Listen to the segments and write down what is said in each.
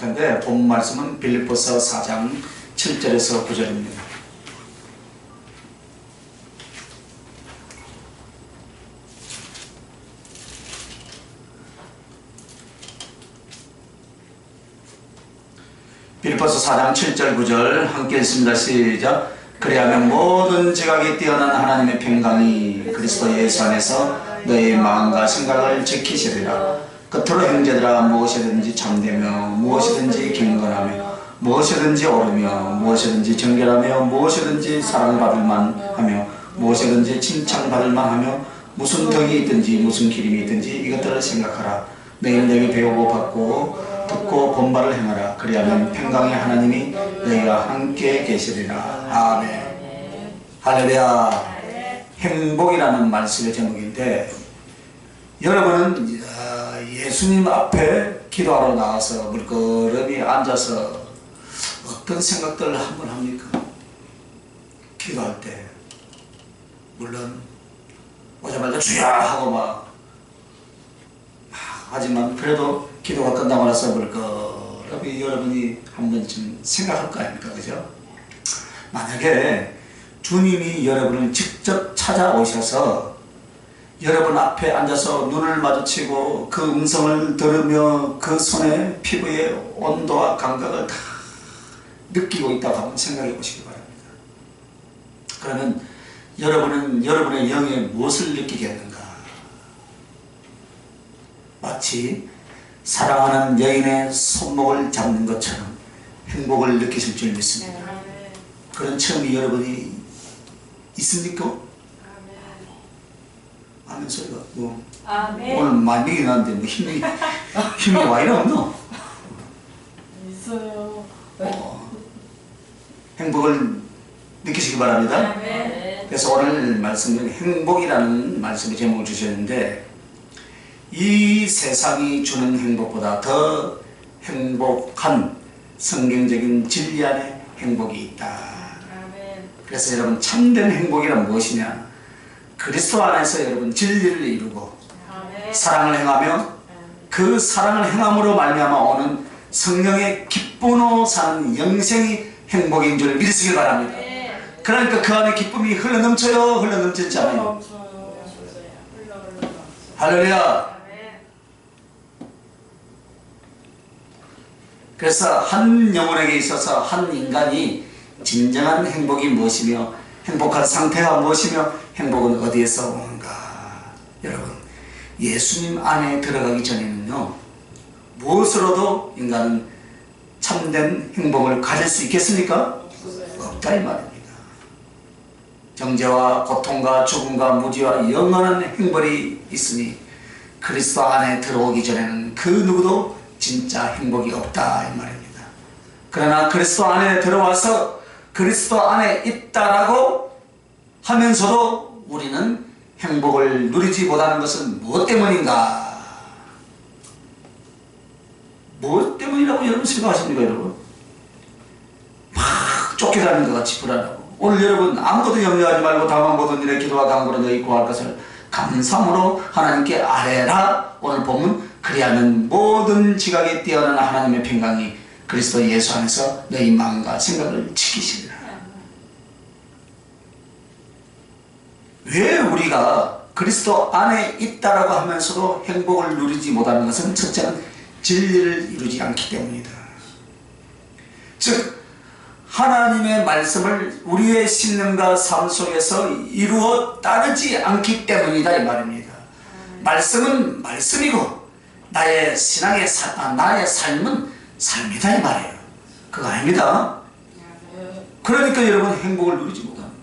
텐데 본 말씀은 빌립보서 4장 7절에서 9절입니다. 빌립보서 4장 7절 9절 함께 읽습니다. 시작. 그리하면 모든 지각이 뛰어난 하나님의 평강이 그리스도 예수 안에서 너의 마음과 생각을 지키시리라. 끝으로 형제들아 무엇이든지 참되며 무엇이든지 경건하며 무엇이든지 옳으며 무엇이든지 정결하며 무엇이든지 사랑받을 만하며 무엇이든지 칭찬받을 만하며 무슨 덕이 있든지 무슨 기림이 있든지 이것들을 생각하라. 너희는 내게 배우고 받고 듣고 본바를 행하라. 그리하면 평강의 하나님이 너희와 함께 계시리라. 아멘. 할렐루야. 행복이라는 말씀의 제목인데, 여러분은 예수님 앞에 기도하러 나와서 물끄러미 앉아서 어떤 생각들을 한번 합니까? 기도할 때 물론 오자마자 주야 하고 막 하지만 그래도 기도가 끝나고 나서 물끄러미 여러분이 한 번쯤 생각할 거 아닙니까? 그죠? 만약에 주님이 여러분을 직접 찾아오셔서 여러분 앞에 앉아서 눈을 마주치고 그 음성을 들으며 그 손의 피부의 온도와 감각을 다 느끼고 있다고 한번 생각해 보시기 바랍니다. 그러면 여러분은 여러분의 영에 무엇을 느끼겠는가? 마치 사랑하는 여인의 손목을 잡는 것처럼 행복을 느끼실 줄 믿습니다. 그런 체험이 여러분이 있습니까? 아멘 소리가 뭐 오늘 많이 일어났는데 뭐 힘이 와 이래 없노? 있어요. 행복을 느끼시기 바랍니다. 그래서 오늘 말씀은 행복이라는 말씀의 제목을 주셨는데, 이 세상이 주는 행복보다 더 행복한 성경적인 진리 안에 행복이 있다. 그래서 여러분, 참된 행복이란 무엇이냐? 그리스도 안에서 여러분 진리를 이루고 사랑을 행하며 그 사랑을 행함으로 말미암아 오는 성령의 기쁨으로 사는 영생이 행복인 줄 믿으시기 바랍니다. 그러니까 그 안에 기쁨이 흘러넘쳐요? 흘러넘치지 않아요? 할렐루야. 그래서 한 영혼에게 있어서 한 인간이 진정한 행복이 무엇이며 행복한 상태가 무엇이며 행복은 어디에서 오는가? 여러분, 예수님 안에 들어가기 전에는요, 무엇으로도 인간은 참된 행복을 가질 수 있겠습니까? 없다 이 말입니다. 정죄와 고통과 죽음과 무지와 영원한 행복이 있으니 그리스도 안에 들어오기 전에는 그 누구도 진짜 행복이 없다 이 말입니다. 그러나 그리스도 안에 들어와서 그리스도 안에 있다라고 하면서도 우리는 행복을 누리지 못하는 것은 무엇 때문인가? 무엇 때문이라고 여러분 생각하십니까? 여러분 막 쫓겨다니는 것 같이 불안하고, 오늘 여러분 아무것도 염려하지 말고 다만 모든 일에 기도와 간구로 너희 구할 것을 감사함으로 하나님께 아뢰라. 오늘 보면 그리하면 모든 지각이 뛰어난 하나님의 평강이 그리스도 예수 안에서 너희 마음과 생각을 지키시리라. 왜 우리가 그리스도 안에 있다라고 하면서도 행복을 누리지 못하는 것은 첫째는 진리를 이루지 않기 때문이다. 즉 하나님의 말씀을 우리의 신념과 삶 속에서 이루어 따르지 않기 때문이다 이 말입니다. 말씀은 말씀이고 나의 신앙의 나의 삶은 삶이다 이 말이에요. 그거 아닙니다. 그러니까 여러분 행복을 누리지 못하는 거예요.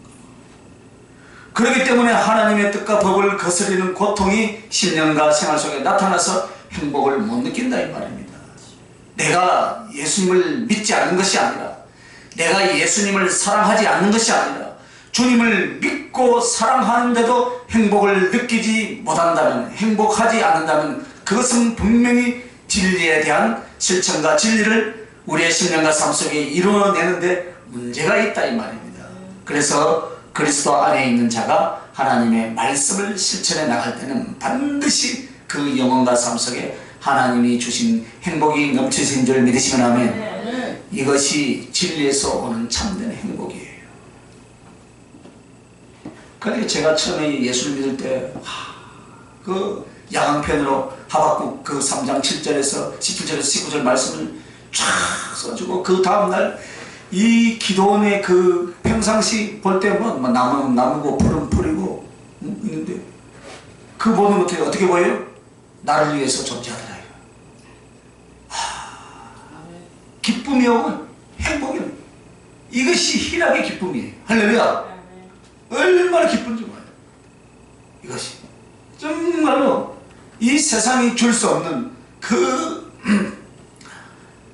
그렇기 때문에 하나님의 뜻과 법을 거스르는 고통이 신념과 생활 속에 나타나서 행복을 못 느낀다 이 말입니다. 내가 예수님을 믿지 않는 것이 아니라, 내가 예수님을 사랑하지 않는 것이 아니라, 주님을 믿고 사랑하는데도 행복을 느끼지 못한다면, 행복하지 않는다면 그것은 분명히 진리에 대한 실천과 진리를 우리의 신념과 삶 속에 이루어내는데 문제가 있다 이 말입니다. 그래서 그리스도 안에 있는 자가 하나님의 말씀을 실천해 나갈 때는 반드시 그 영혼과 삶 속에 하나님이 주신 행복이 넘치신 줄 믿으시면 아멘. 이것이 진리에서 오는 참된 행복이에요. 그러니까 제가 처음에 예수를 믿을 때 그 야광펜으로 하박국 그 3장 7절에서 17절에서 19절 말씀을 쫙 써주고 그 다음날 이 기도원의 그 평상시 볼 때 뭐 나무고 풀은 풀이고 있는데 그 보는 것들이 어떻게 보여요? 나를 위해서 존재하더라. 기쁨이 오고 행복이 오고 이것이 희락의 기쁨이에요. 할렐루야. 얼마나 기쁜지 몰라요. 이것이 정말로 이 세상이 줄 수 없는 그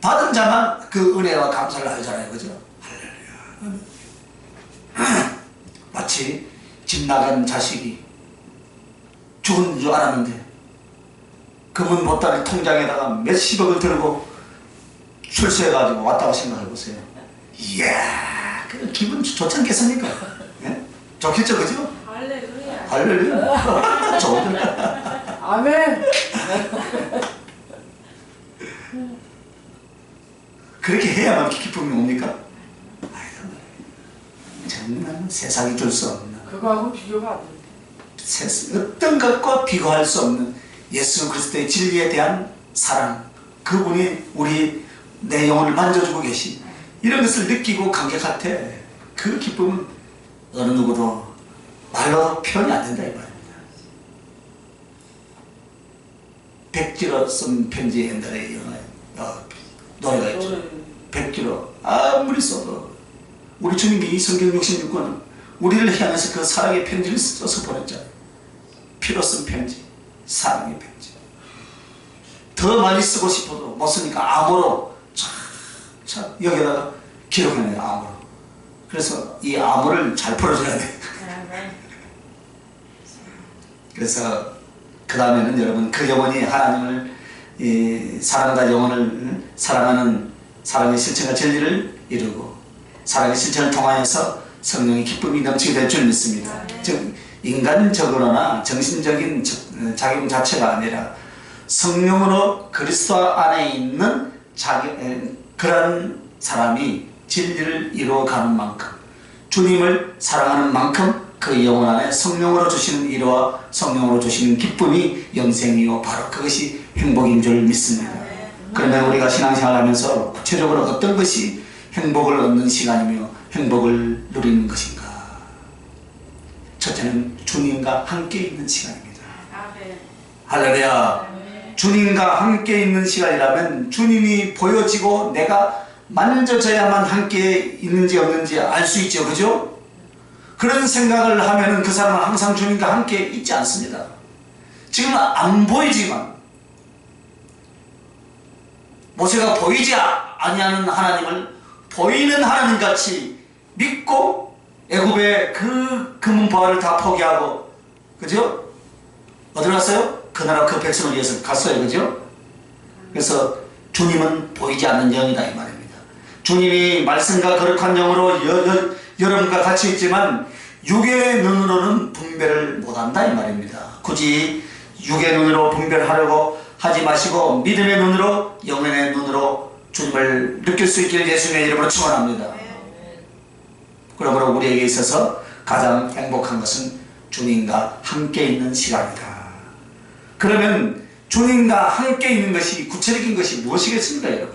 받은 자만 그 은혜와 감사를 하잖아요. 그죠? 할렐루야. 마치 집 나간 자식이 죽은 줄 알았는데 그분 보따리 통장에다가 몇십억을 들고 출세해가지고 왔다고 생각해보세요. 이야, 그 기분 좋지 않겠습니까? 네? 좋겠죠, 그죠? 할렐루야. 할렐루야. 좋은데. 아멘. 그렇게 해야만 기쁨이 옵니까? 정말 세상이 줄 수 없는 그거하고 비교가 안 돼. 어떤 것과 비교할 수 없는 예수 그리스도의 진리에 대한 사랑, 그분이 내 영혼을 만져주고 계신 이런 것을 느끼고 감격할 때 그 기쁨은 어느 누구도 말로도 표현이 안 된다 이 말입니다. 백지로 쓴 편지 옛날에 노래가 있죠. 백지로 아무리 써도 우리 주님이 이 성경 66권은 우리를 향해서 그 사랑의 편지를 써서 보냈잖아요. 피로 쓴 편지, 사랑의 편지. 더 많이 쓰고 싶어도 못 쓰니까 암호로 여기다가 기록해내요. 암호로. 그래서 이 암호를 잘 풀어줘야 돼. 그래서 그 다음에는 여러분 그 영혼이 하나님을 사랑과 영혼을 사랑하는 사랑의 실천과 진리를 이루고 사랑의 실천을 통하여서 성령의 기쁨이 넘치게 될 줄 믿습니다. 즉 인간적으로나 정신적인 작용 자체가 아니라 성령으로 그리스도 안에 있는 그런 사람이 진리를 이루어가는 만큼 주님을 사랑하는 만큼 그 영혼 안에 성령으로 주시는 위로와 성령으로 주시는 기쁨이 영생이요 바로 그것이 행복인 줄 믿습니다. 그러면 우리가 신앙생활 하면서 구체적으로 어떤 것이 행복을 얻는 시간이며 행복을 누리는 것인가? 첫째는 주님과 함께 있는 시간입니다. 할렐루야. 주님과 함께 있는 시간이라면 주님이 보여지고 내가 만져져야만 함께 있는지 없는지 알 수 있죠. 그죠? 그런 생각을 하면 그 사람은 항상 주님과 함께 있지 않습니다. 지금 안 보이지만 모세가 보이지 아니하는 하나님을 보이는 하나님같이 믿고 애굽의 그 금은보화를 다 포기하고 그죠? 어디로 갔어요? 그 나라 그 백성을 위해서 갔어요. 그죠? 그래서 주님은 보이지 않는 영이다 이 말입니다. 주님이 말씀과 거룩한 영으로 여러분과 같이 있지만 육의 눈으로는 분별을 못한다 이 말입니다. 굳이 육의 눈으로 분별하려고 하지 마시고 믿음의 눈으로 영혼의 눈으로 주님을 느낄 수 있기를 예수님의 이름으로 축원합니다. 그러므로 우리에게 있어서 가장 행복한 것은 주님과 함께 있는 시간이다. 그러면 주님과 함께 있는 것이 구체적인 것이 무엇이겠습니까 여러분?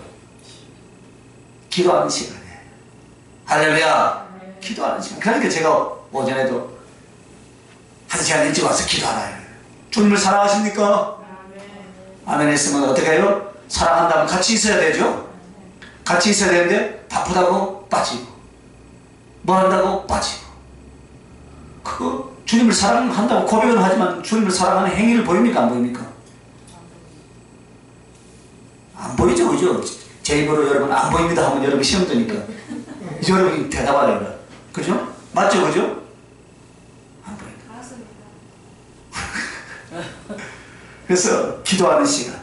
기도하는 시간이에요. 할렐루야. 기도하는 시간. 그러니까 제가 오전에도 1시간 일찍 와서 기도하나요. 주님을 사랑하십니까? 아멘 했으면 어떻게 해요? 사랑한다면 같이 있어야 되죠? 같이 있어야 되는데 바쁘다고 빠지고 뭐 한다고 빠지고 그 주님을 사랑한다고 고백은 하지만 주님을 사랑하는 행위를 보입니까? 안 보입니까? 안 보이죠? 그죠? 제 입으로 여러분 안 보입니다 하면 여러분 시험 드니까 여러분이 대답하려고 그죠? 맞죠? 그죠? 안 보입니다. 그래서 기도하는 시간,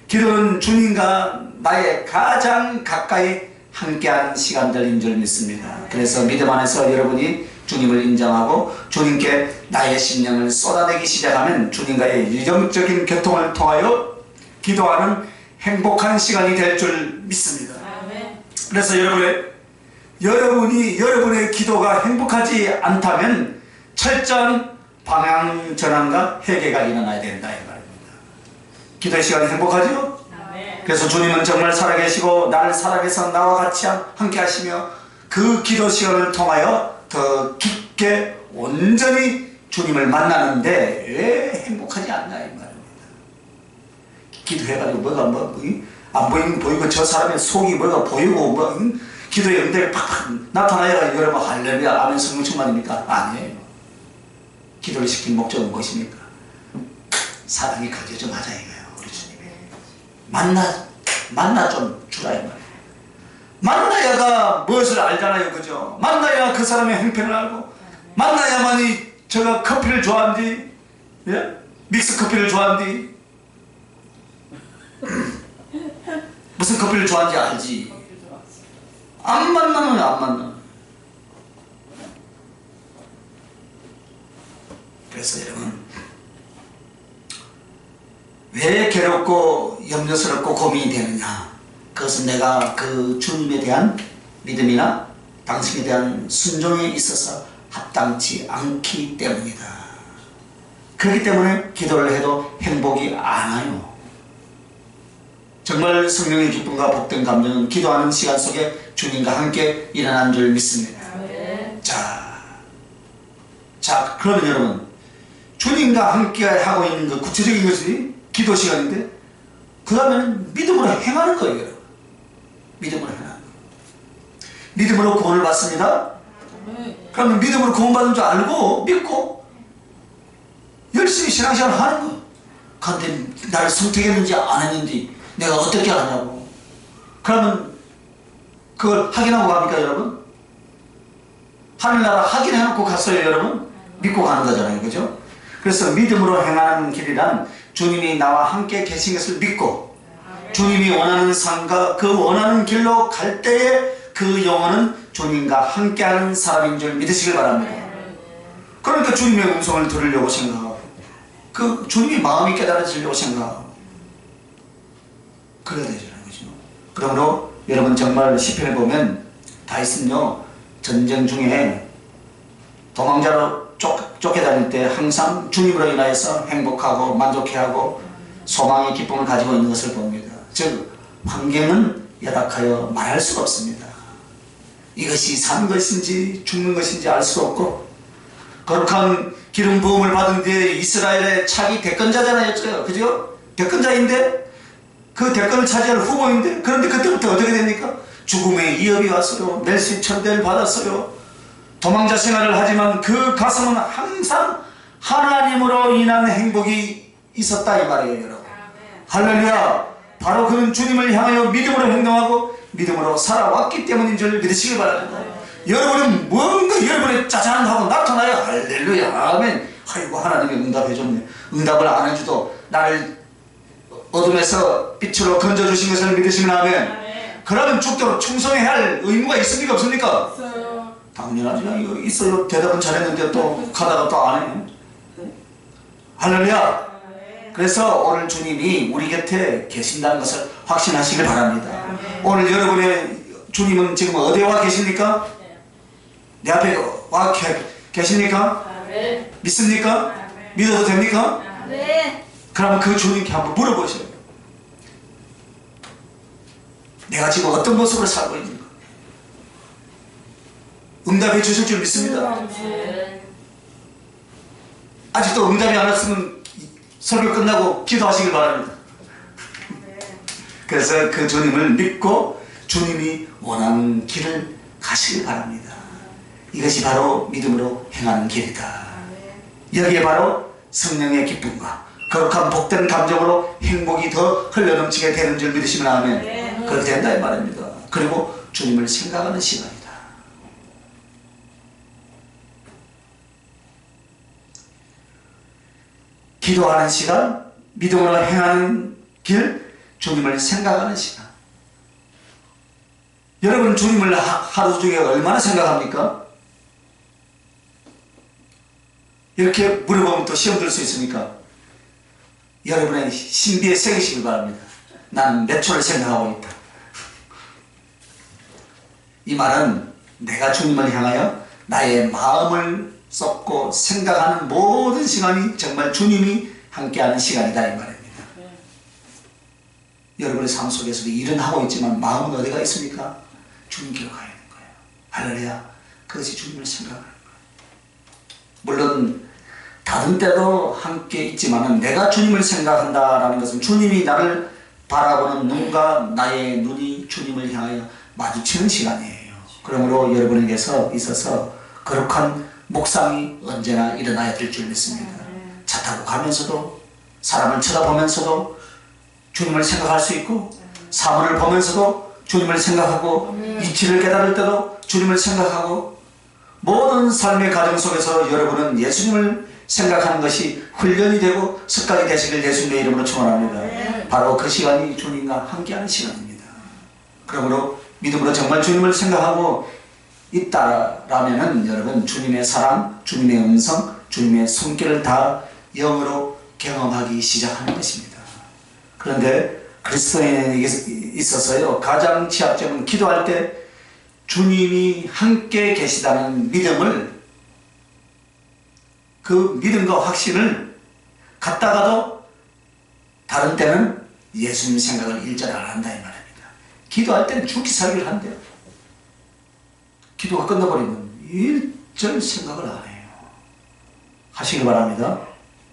기도는 주님과 나의 가장 가까이 함께하는 시간들인 줄 믿습니다. 그래서 믿음 안에서 여러분이 주님을 인정하고 주님께 나의 심령을 쏟아내기 시작하면 주님과의 유정적인 교통을 통하여 기도하는 행복한 시간이 될 줄 믿습니다. 아멘. 그래서 여러분의 기도가 행복하지 않다면 철저한 방향 전환과 회개가 일어나야 된다 이 말입니다. 기도의 시간이 행복하죠? 아멘. 그래서 주님은 정말 살아계시고 나를 살아계서 나와 같이 함께 하시며 그 기도 시간을 통하여 더 깊게 온전히 주님을 만나는데 왜 행복하지 않나 이 말입니다. 기도해가지고 뭐가 안 보이는 보이고 저 사람의 속이 뭐가 보이고 기도의 응답이 팍팍 나타나야 여러분 할렐루야 아멘 성령 충만입니까? 아니에요. 기도를 시킨 목적은 무엇입니까? 사랑이 거저 좀 하자 이거예요. 우리 주님이 만나 좀 주라 이 말이에요. 만나야가 무엇을 알잖아요. 그죠? 만나야 그 사람의 형편을 알고 만나야만이 제가 커피를 좋아한디 예? 믹스 커피를 좋아한디 무슨 커피를 좋아하는지 알지. 안 만나면 안 만나. 그래서 여러분 왜 괴롭고 염려스럽고 고민이 되느냐, 그것은 내가 그 주님에 대한 믿음이나 당신에 대한 순종에 있어서 합당치 않기 때문이다. 그렇기 때문에 기도를 해도 행복이 안 와요. 정말 성령의 기쁨과 복된 감정은 기도하는 시간 속에 주님과 함께 일어난 줄 믿습니다. 아멘. 자, 그러면 여러분, 주님과 함께 하고 있는 그 구체적인 것이 기도 시간인데, 그 다음에는 믿음으로 행하는 거예요, 여러분. 믿음으로 행하는 거예요. 믿음으로 구원을 받습니다. 그러면 믿음으로 구원받은 줄 알고, 믿고, 열심히 신앙생활 하는 거예요. 그런데 나를 선택했는지 안 했는지, 내가 어떻게 하냐고. 그러면 그걸 확인하고 갑니까 여러분? 하늘나라 확인해놓고 갔어요 여러분? 믿고 가는 거잖아요. 그죠? 그래서 믿음으로 행하는 길이란 주님이 나와 함께 계신 것을 믿고 주님이 원하는 삶과 그 원하는 길로 갈 때에 그 영혼은 주님과 함께하는 사람인 줄 믿으시길 바랍니다. 그러니까 주님의 음성을 들으려고 생각하고 그 주님이 마음이 깨달아지려고 생각하고 그래야 되잖아요. 그죠? 그러므로 여러분 정말 시편에 보면 다윗은요 전쟁 중에 도망자로 쫓겨다닐 때 항상 주님으로 인하여서 행복하고 만족해하고 소망의 기쁨을 가지고 있는 것을 봅니다. 즉 환경은 열악하여 말할 수가 없습니다. 이것이 사는 것인지 죽는 것인지 알 수 없고 거룩한 기름 부음을 받은 뒤에 이스라엘의 차기 대권자잖아요. 그죠? 대권자인데 그 대권을 차지할 후보인데 그런데 그때부터 어떻게 됩니까? 죽음의 위협이 왔어요. 멸시천대를 받았어요. 도망자 생활을 하지만 그 가슴은 항상 하나님으로 인한 행복이 있었다 이 말이에요 여러분. 할렐루야. 바로 그는 주님을 향하여 믿음으로 행동하고 믿음으로 살아왔기 때문인 줄 믿으시길 바랍니다. 여러분은 뭔가 여러분의 짜잔 하고 나타나요. 할렐루야 아멘. 아이고 하나님이 응답해줬네. 응답을 안 해주도 나를 어둠에서 빛으로 건져주신 것을 믿으시면 아멘. 그러면 죽도록 충성해야 할 의무가 있습니까 없습니까? 있어요. 당연하죠. 이거 있어요. 대답은 잘했는데 또 가다가 또 안 해. 할렐루야. 그래서 오늘 주님이 우리 곁에 계신다는 것을 확신하시길 바랍니다. 오늘 여러분의 주님은 지금 어디에 와 계십니까? 내 앞에 와 계십니까? 믿습니까? 믿어도 됩니까? 그러면 그 주님께 한번 물어보셔요. 내가 지금 어떤 모습으로 살고 있는가? 응답해 주실 줄 믿습니다. 아직도 응답이 안 왔으면 설교 끝나고 기도하시길 바랍니다. 그래서 그 주님을 믿고 주님이 원하는 길을 가시길 바랍니다. 이것이 바로 믿음으로 행하는 길이다. 여기에 바로 성령의 기쁨과 거룩한 복된 감정으로 행복이 더 흘러넘치게 되는 줄 믿으시면 아멘. 그렇게 된다 이 말입니다. 그리고 주님을 생각하는 시간이다. 기도하는 시간, 믿음으로 행하는 길, 주님을 생각하는 시간. 여러분 주님을 하루 중에 얼마나 생각합니까? 이렇게 물어보면 또 시험 들 수 있으니까 여러분의 신비에 새기시길 바랍니다. 난 몇 초를 생각하고 있다. 이 말은 내가 주님을 향하여 나의 마음을 쏟고 생각하는 모든 시간이 정말 주님이 함께하는 시간이다 이 말입니다. 여러분의 삶 속에서도 일은 하고 있지만 마음은 어디가 있습니까? 주님께로 가야 하는 거예요. 할렐루야. 그것이 주님을 생각하는 거예요. 물론 다른 때도 함께 있지만 내가 주님을 생각한다라는 것은 주님이 나를 바라보는 눈과 나의 눈이 주님을 향하여 마주치는 시간이에요. 그러므로 여러분에게서 있어서 거룩한 묵상이 언제나 일어나야 될 줄 믿습니다. 차 타고 가면서도 사람을 쳐다보면서도 주님을 생각할 수 있고 사물을 보면서도 주님을 생각하고 이치를 깨달을 때도 주님을 생각하고 모든 삶의 과정 속에서 여러분은 예수님을 생각하는 것이 훈련이 되고 습관이 되시길 예수님의 이름으로 축원합니다. 바로 그 시간이 주님과 함께하는 시간입니다. 그러므로 믿음으로 정말 주님을 생각하고 있다라면은 여러분 주님의 사랑, 주님의 음성, 주님의 손길을 다 영으로 경험하기 시작하는 것입니다. 그런데 그리스도인에게 있어서요 가장 취약점은 기도할 때 주님이 함께 계시다는 믿음을 그 믿음과 확신을 갖다가도 다른 때는 예수님 생각을 일절 안 한다 이 말입니다. 기도할 때는 죽기 살기를 한대요. 기도가 끝나버리면 일절 생각을 안 해요. 하시기 바랍니다.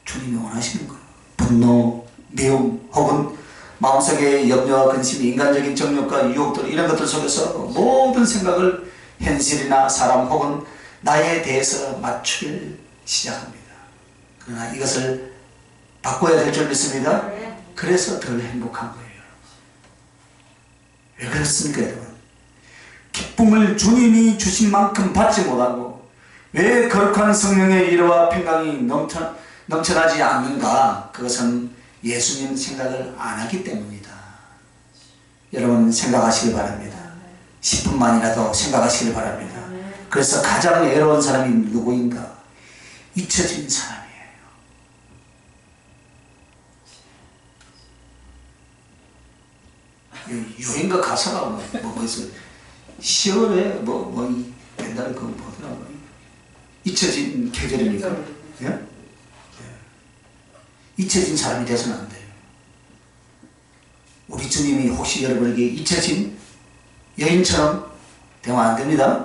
주님이 원하시는 거 분노, 미움 혹은 마음속의 염려와 근심, 인간적인 정욕과 유혹들 이런 것들 속에서 모든 생각을 현실이나 사람 혹은 나에 대해서 맞추길 시작합니다. 그러나 이것을 바꿔야 될 줄 믿습니다. 그래서 덜 행복한 거예요. 왜 그렇습니까 여러분? 기쁨을 주님이 주신 만큼 받지 못하고 왜 거룩한 성령의 위로와 평강이 넘쳐나지 않는가? 그것은 예수님 생각을 안 하기 때문이다. 여러분 생각하시길 바랍니다. 10분만이라도 생각하시길 바랍니다. 그래서 가장 외로운 사람이 누구인가? 잊혀진 사람이에요. 유행가 가사가 뭐였어요? 10월에 옛날에 그거 뭐더라고요? 잊혀진 계절입니까? 예? 잊혀진 사람이 되서는 안 돼요. 우리 주님이 혹시 여러분에게 잊혀진 여인처럼 되면 안 됩니다.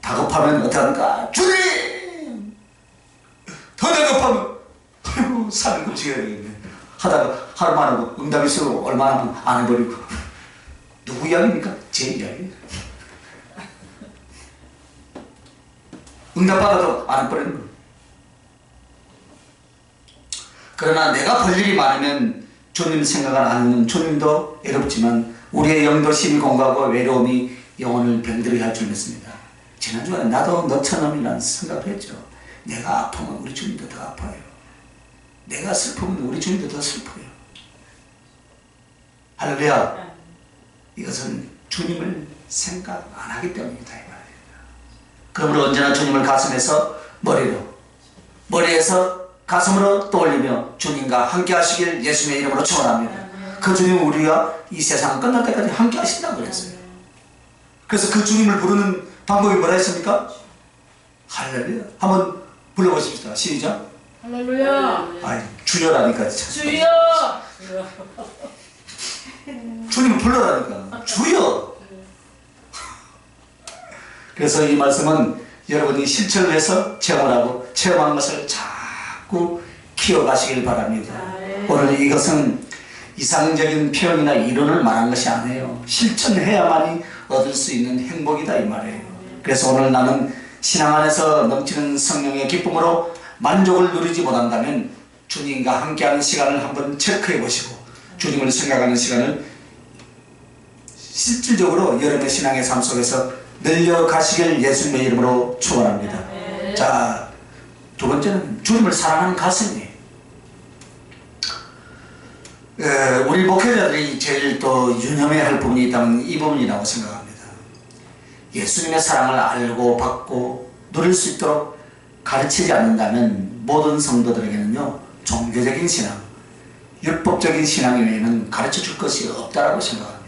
다급하면 어떡합니까? 주님! 더 다급하면 아이고 삶을 고치게 되겠네. 하다가 하루만 하고 응답이 있어도 얼마나 하면 안 해버리고. 누구 이야기입니까? 제 이야기입니다. 응답받아도 안 해버리는 거예요. 그러나 내가 볼 일이 많으면 주님 생각을 안 하는 주님도 외롭지만 우리의 영도 심히 공고하고 외로움이 영혼을 병들게 할 줄 믿습니다. 지난주에 나도 너처럼이라는 생각을 했죠. 내가 아프면 우리 주님도 더 아파요. 내가 슬프면 우리 주님도 더 슬퍼요. 할렐루야. 이것은 주님을 생각 안 하기 때문이다 이 말입니다. 그러므로 언제나 주님을 가슴에서 머리에서 가슴으로 떠올리며 주님과 함께 하시길 예수님의 이름으로 축원합니다. 그 주님은 우리가 이 세상 끝날 때까지 함께 하신다고 그랬어요. 그래서 그 주님을 부르는 방법이 뭐라 했습니까? 할렐루야. 한번 불러보십시다. 시작. 할렐루야. 아이, 주여라니까. 주여. 주님을 불러라니까. 주여. 그래서 이 말씀은 여러분이 실천을 해서 체험하고 체험한 것을 자꾸 키워가시길 바랍니다. 오늘 이것은 이상적인 표현이나 이론을 말한 것이 아니에요. 실천해야만이 얻을 수 있는 행복이다 이 말이에요. 그래서 오늘 나는 신앙 안에서 넘치는 성령의 기쁨으로 만족을 누리지 못한다면 주님과 함께하는 시간을 한번 체크해 보시고 주님을 생각하는 시간을 실질적으로 여러분의 신앙의 삶 속에서 늘려가시길 예수님의 이름으로 축원합니다. 자, 두 번째는 주님을 사랑하는 가슴이에요. 우리 목회자들이 제일 또 유념해야 할 부분이 있다면 이 부분이라고 생각합니다. 예수님의 사랑을 알고 받고 누릴 수 있도록 가르치지 않는다면 모든 성도들에게는요 종교적인 신앙, 율법적인 신앙 외에는 가르쳐 줄 것이 없다라고 생각합니다.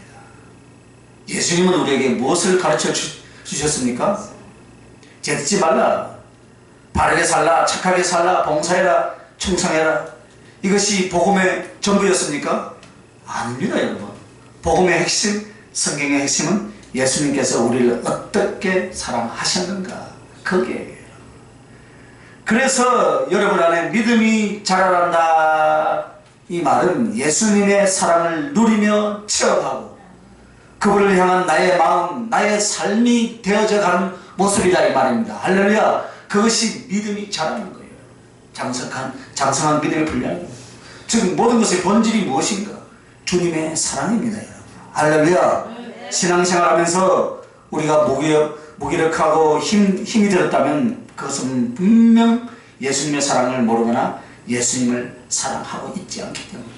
예수님은 우리에게 무엇을 가르쳐 주셨습니까? 죄짓지 말라, 바르게 살라, 착하게 살라, 봉사해라, 충성해라. 이것이 복음의 전부였습니까? 아닙니다, 여러분. 복음의 핵심, 성경의 핵심은 예수님께서 우리를 어떻게 사랑하셨는가, 거기에요. 그래서 여러분 안에 믿음이 자라난다, 이 말은 예수님의 사랑을 누리며 체험하고 그분을 향한 나의 마음, 나의 삶이 되어져 가는 모습이다, 이 말입니다. 할렐루야. 그것이 믿음이 자라는 거예요. 장성한 믿음의 분량입니다. 즉 모든 것의 본질이 무엇인가? 주님의 사랑입니다, 여러분. 할렐루야. 신앙생활하면서 우리가 무기력하고 힘이 들었다면 그것은 분명 예수님의 사랑을 모르거나 예수님을 사랑하고 있지 않기 때문이에요.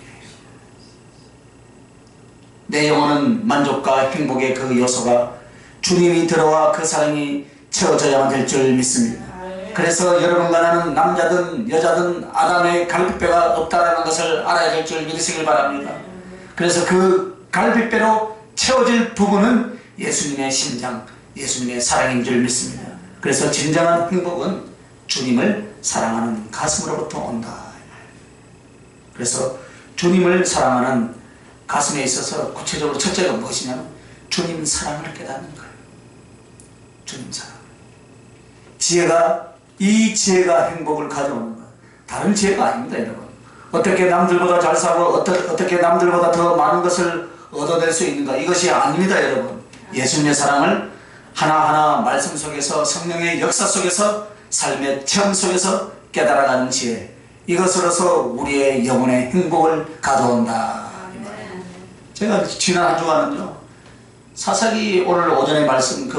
내 영혼은 만족과 행복의 그 요소가 주님이 들어와 그 사랑이 채워져야만 될 줄 믿습니다. 그래서 여러분과 나는 남자든 여자든 아담의 갈빗배가 없다라는 것을 알아야 될 줄 믿으시길 바랍니다. 그래서 그 갈빗배로 채워질 부분은 예수님의 심장, 예수님의 사랑인 줄 믿습니다. 그래서 진정한 행복은 주님을 사랑하는 가슴으로부터 온다. 그래서 주님을 사랑하는 가슴에 있어서 구체적으로 첫째가 무엇이냐면 주님 사랑을 깨닫는 거예요. 주님 사랑. 이 지혜가 행복을 가져오는 거예요. 다른 지혜가 아닙니다, 여러분. 어떻게 남들보다 잘 사고 어떻게 남들보다 더 많은 것을 얻어낼 수 있는가, 이것이 아닙니다, 여러분. 예수님의 사랑을 하나하나 말씀 속에서, 성령의 역사 속에서, 삶의 체험 속에서 깨달아가는 지혜, 이것으로서 우리의 영혼의 행복을 가져온다. 제가 지난 한 주간은요, 사사기 오늘 오전에 말씀,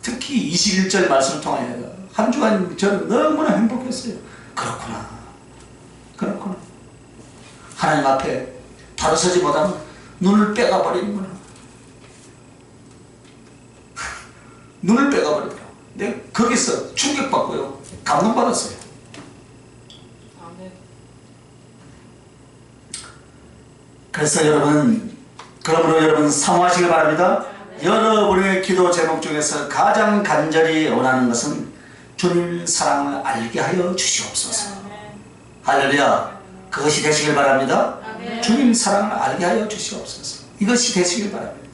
특히 21절 말씀을 통하여 한 주간 저는 너무나 행복했어요. 그렇구나. 하나님 앞에 바로 서지 못하면 눈을 빼가버리는구나. 눈을 빼가버리더라고요. 내가 거기서 충격받고요, 감동받았어요. 그래서 그러므로 여러분 사모하시길 바랍니다. 여러분의 기도 제목 중에서 가장 간절히 원하는 것은 주님 사랑을 알게 하여 주시옵소서. 할렐루야. 그것이 되시길 바랍니다. 주님 사랑을 알게 하여 주시옵소서. 이것이 되시길 바랍니다.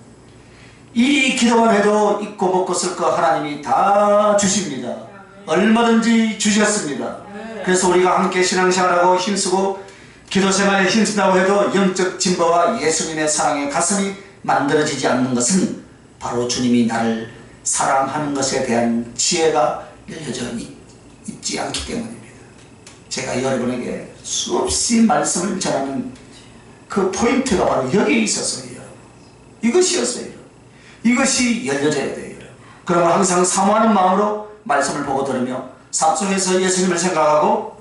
이 기도만 해도 있고 먹고 쓸 거 하나님이 다 주십니다. 얼마든지 주셨습니다. 그래서 우리가 함께 신앙생활하고 힘쓰고 기도생활에 힘쓴다고 해도 영적 진보와 예수님의 사랑의 가슴이 만들어지지 않는 것은 바로 주님이 나를 사랑하는 것에 대한 지혜가 열려져 있지 않기 때문입니다. 제가 여러분에게 수없이 말씀을 전하는 그 포인트가 바로 여기에 있었어요. 이것이었어요. 이것이 열려져야 돼요. 그러면 항상 사모하는 마음으로 말씀을 보고 들으며 삶 속에서 예수님을 생각하고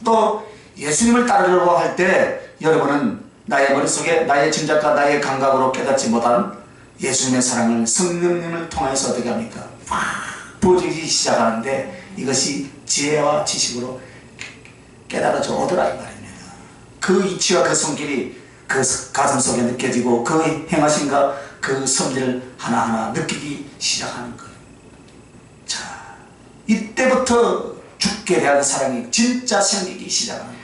또 예수님을 따르려고 할 때 여러분은 나의 머릿속에 나의 짐작과 나의 감각으로 깨닫지 못하는 예수님의 사랑을 성령님을 통해서 어떻게 합니까? 막 부어지기 시작하는데 이것이 지혜와 지식으로 깨달아져 오더라, 이 말입니다. 그 이치와 그 손길이 그 가슴 속에 느껴지고 그 행하신가 그 성질을 하나하나 느끼기 시작하는 거예요. 자, 이때부터 주께 대한 사랑이 진짜 생기기 시작하는 거예요.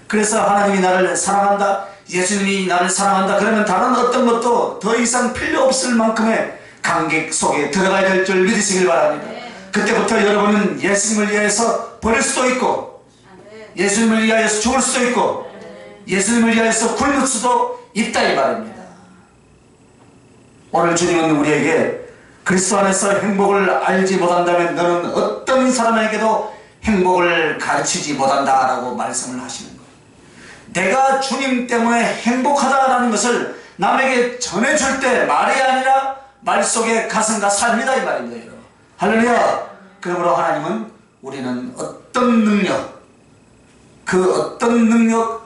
그래서 하나님이 나를 사랑한다, 예수님이 나를 사랑한다, 그러면 다른 어떤 것도 더 이상 필요 없을 만큼의 감격 속에 들어가야 될 줄 믿으시길 바랍니다. 그때부터 여러분은 예수님을 위해서 버릴 수도 있고, 예수님을 위하여서 죽을 수도 있고, 예수님을 위하여서 굶을 수도 있다, 이 말입니다. 오늘 주님은 우리에게 그리스도 안에서 행복을 알지 못한다면 너는 어떤 사람에게도 행복을 가르치지 못한다 라고 말씀을 하시는 거예요. 내가 주님 때문에 행복하다라는 것을 남에게 전해줄 때 말이 아니라 말 속에 가슴과 삶이다, 이 말입니다, 여러분. 할렐루야. 그러므로 하나님은 우리는 어떤 능력,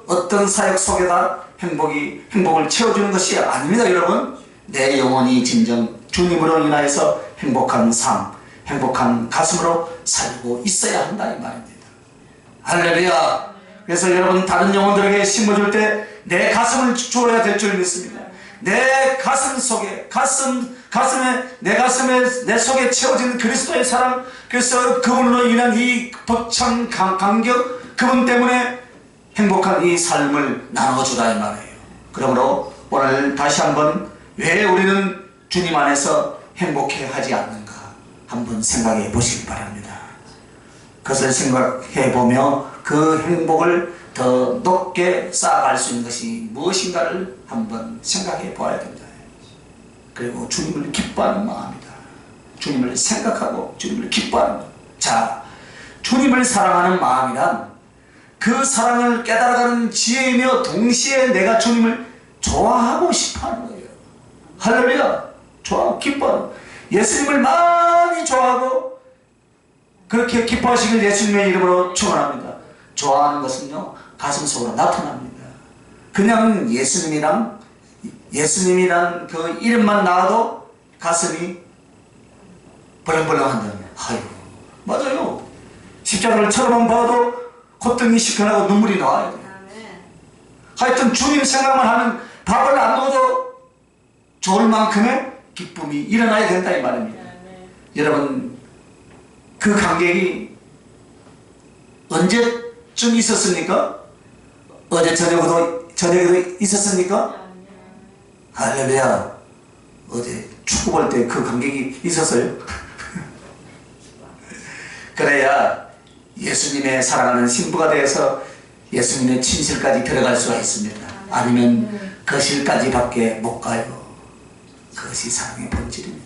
어떤 사역 속에다 행복을 채워주는 것이 아닙니다, 여러분. 내 영혼이 진정 주님으로 인하여서 행복한 삶, 행복한 가슴으로 살고 있어야 한다, 이 말입니다. 할렐루야. 그래서 여러분 다른 영혼들에게 심어줄 때 내 가슴을 주어야 될 줄 믿습니다. 내 가슴 속에 내 가슴에 내 속에 채워진 그리스도의 사랑, 그래서 그분으로 인한 이 벅찬 감격, 그분 때문에 행복한 이 삶을 나눠주라 이 말이에요. 그러므로 오늘 다시 한번 왜 우리는 주님 안에서 행복해 하지 않는가 한번 생각해 보시기 바랍니다. 그것을 생각해 보며 그 행복을 더 높게 쌓아갈 수 있는 것이 무엇인가를 한번 생각해 보아야 됩니다. 그리고 주님을 기뻐하는 마음이다. 주님을 생각하고 주님을 기뻐하는 것. 자, 주님을 사랑하는 마음이란 그 사랑을 깨달아가는 지혜이며 동시에 내가 주님을 좋아하고 싶어하는 거예요. 할렐루야. 좋아하고 기뻐하는, 예수님을 많이 좋아하고 그렇게 기뻐하시길 예수님의 이름으로 축원합니다. 좋아하는 것은요 가슴속으로 나타납니다. 그냥 예수님이란 그 이름만 나와도 가슴이 벌렁벌렁한다는 거예요. 아유, 맞아요. 십자가를 쳐다만 봐도 콧등이 시큰하고 눈물이 나와야 돼요. 하여튼 주님 생각만 하면 밥을 안 먹어도 좋을 만큼의 기쁨이 일어나야 된다 이 말입니다. 여러분, 그 감격이 언제쯤 있었습니까? 어제 저녁에도 있었습니까? 할렐루야. 어제 축구 볼 때 그 감격이 있었어요? 그래야 예수님의 사랑하는 신부가 되어서 예수님의 침실까지 들어갈 수가 있습니다. 아니면 거실까지밖에 못 가요. 그것이 사랑의 본질입니다.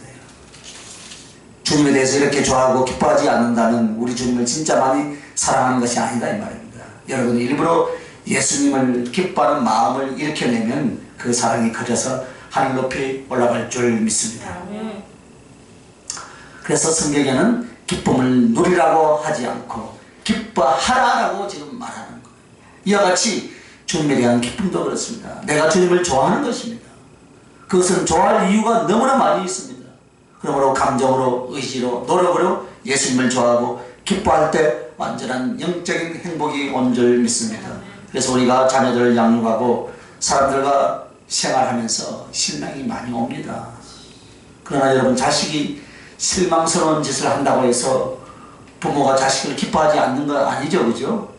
주님에 대해서 이렇게 좋아하고 기뻐하지 않는다면 우리 주님을 진짜 많이 사랑하는 것이 아니다 이 말입니다. 여러분, 일부러 예수님을 기뻐하는 마음을 일으켜내면 그 사랑이 커져서 하늘 높이 올라갈 줄 믿습니다. 그래서 성경에는 기쁨을 누리라고 하지 않고 기뻐하라라고 지금 말하는 거예요. 이와 같이 주님에 대한 기쁨도 그렇습니다. 내가 주님을 좋아하는 것입니다. 그것은 좋아할 이유가 너무나 많이 있습니다. 그러므로 감정으로, 의지로, 노력으로 예수님을 좋아하고 기뻐할 때 완전한 영적인 행복이 온 줄 믿습니다. 그래서 우리가 자녀들을 양육하고 사람들과 생활하면서 실망이 많이 옵니다. 그러나 여러분, 자식이 실망스러운 짓을 한다고 해서 부모가 자식을 기뻐하지 않는 건 아니죠, 그죠?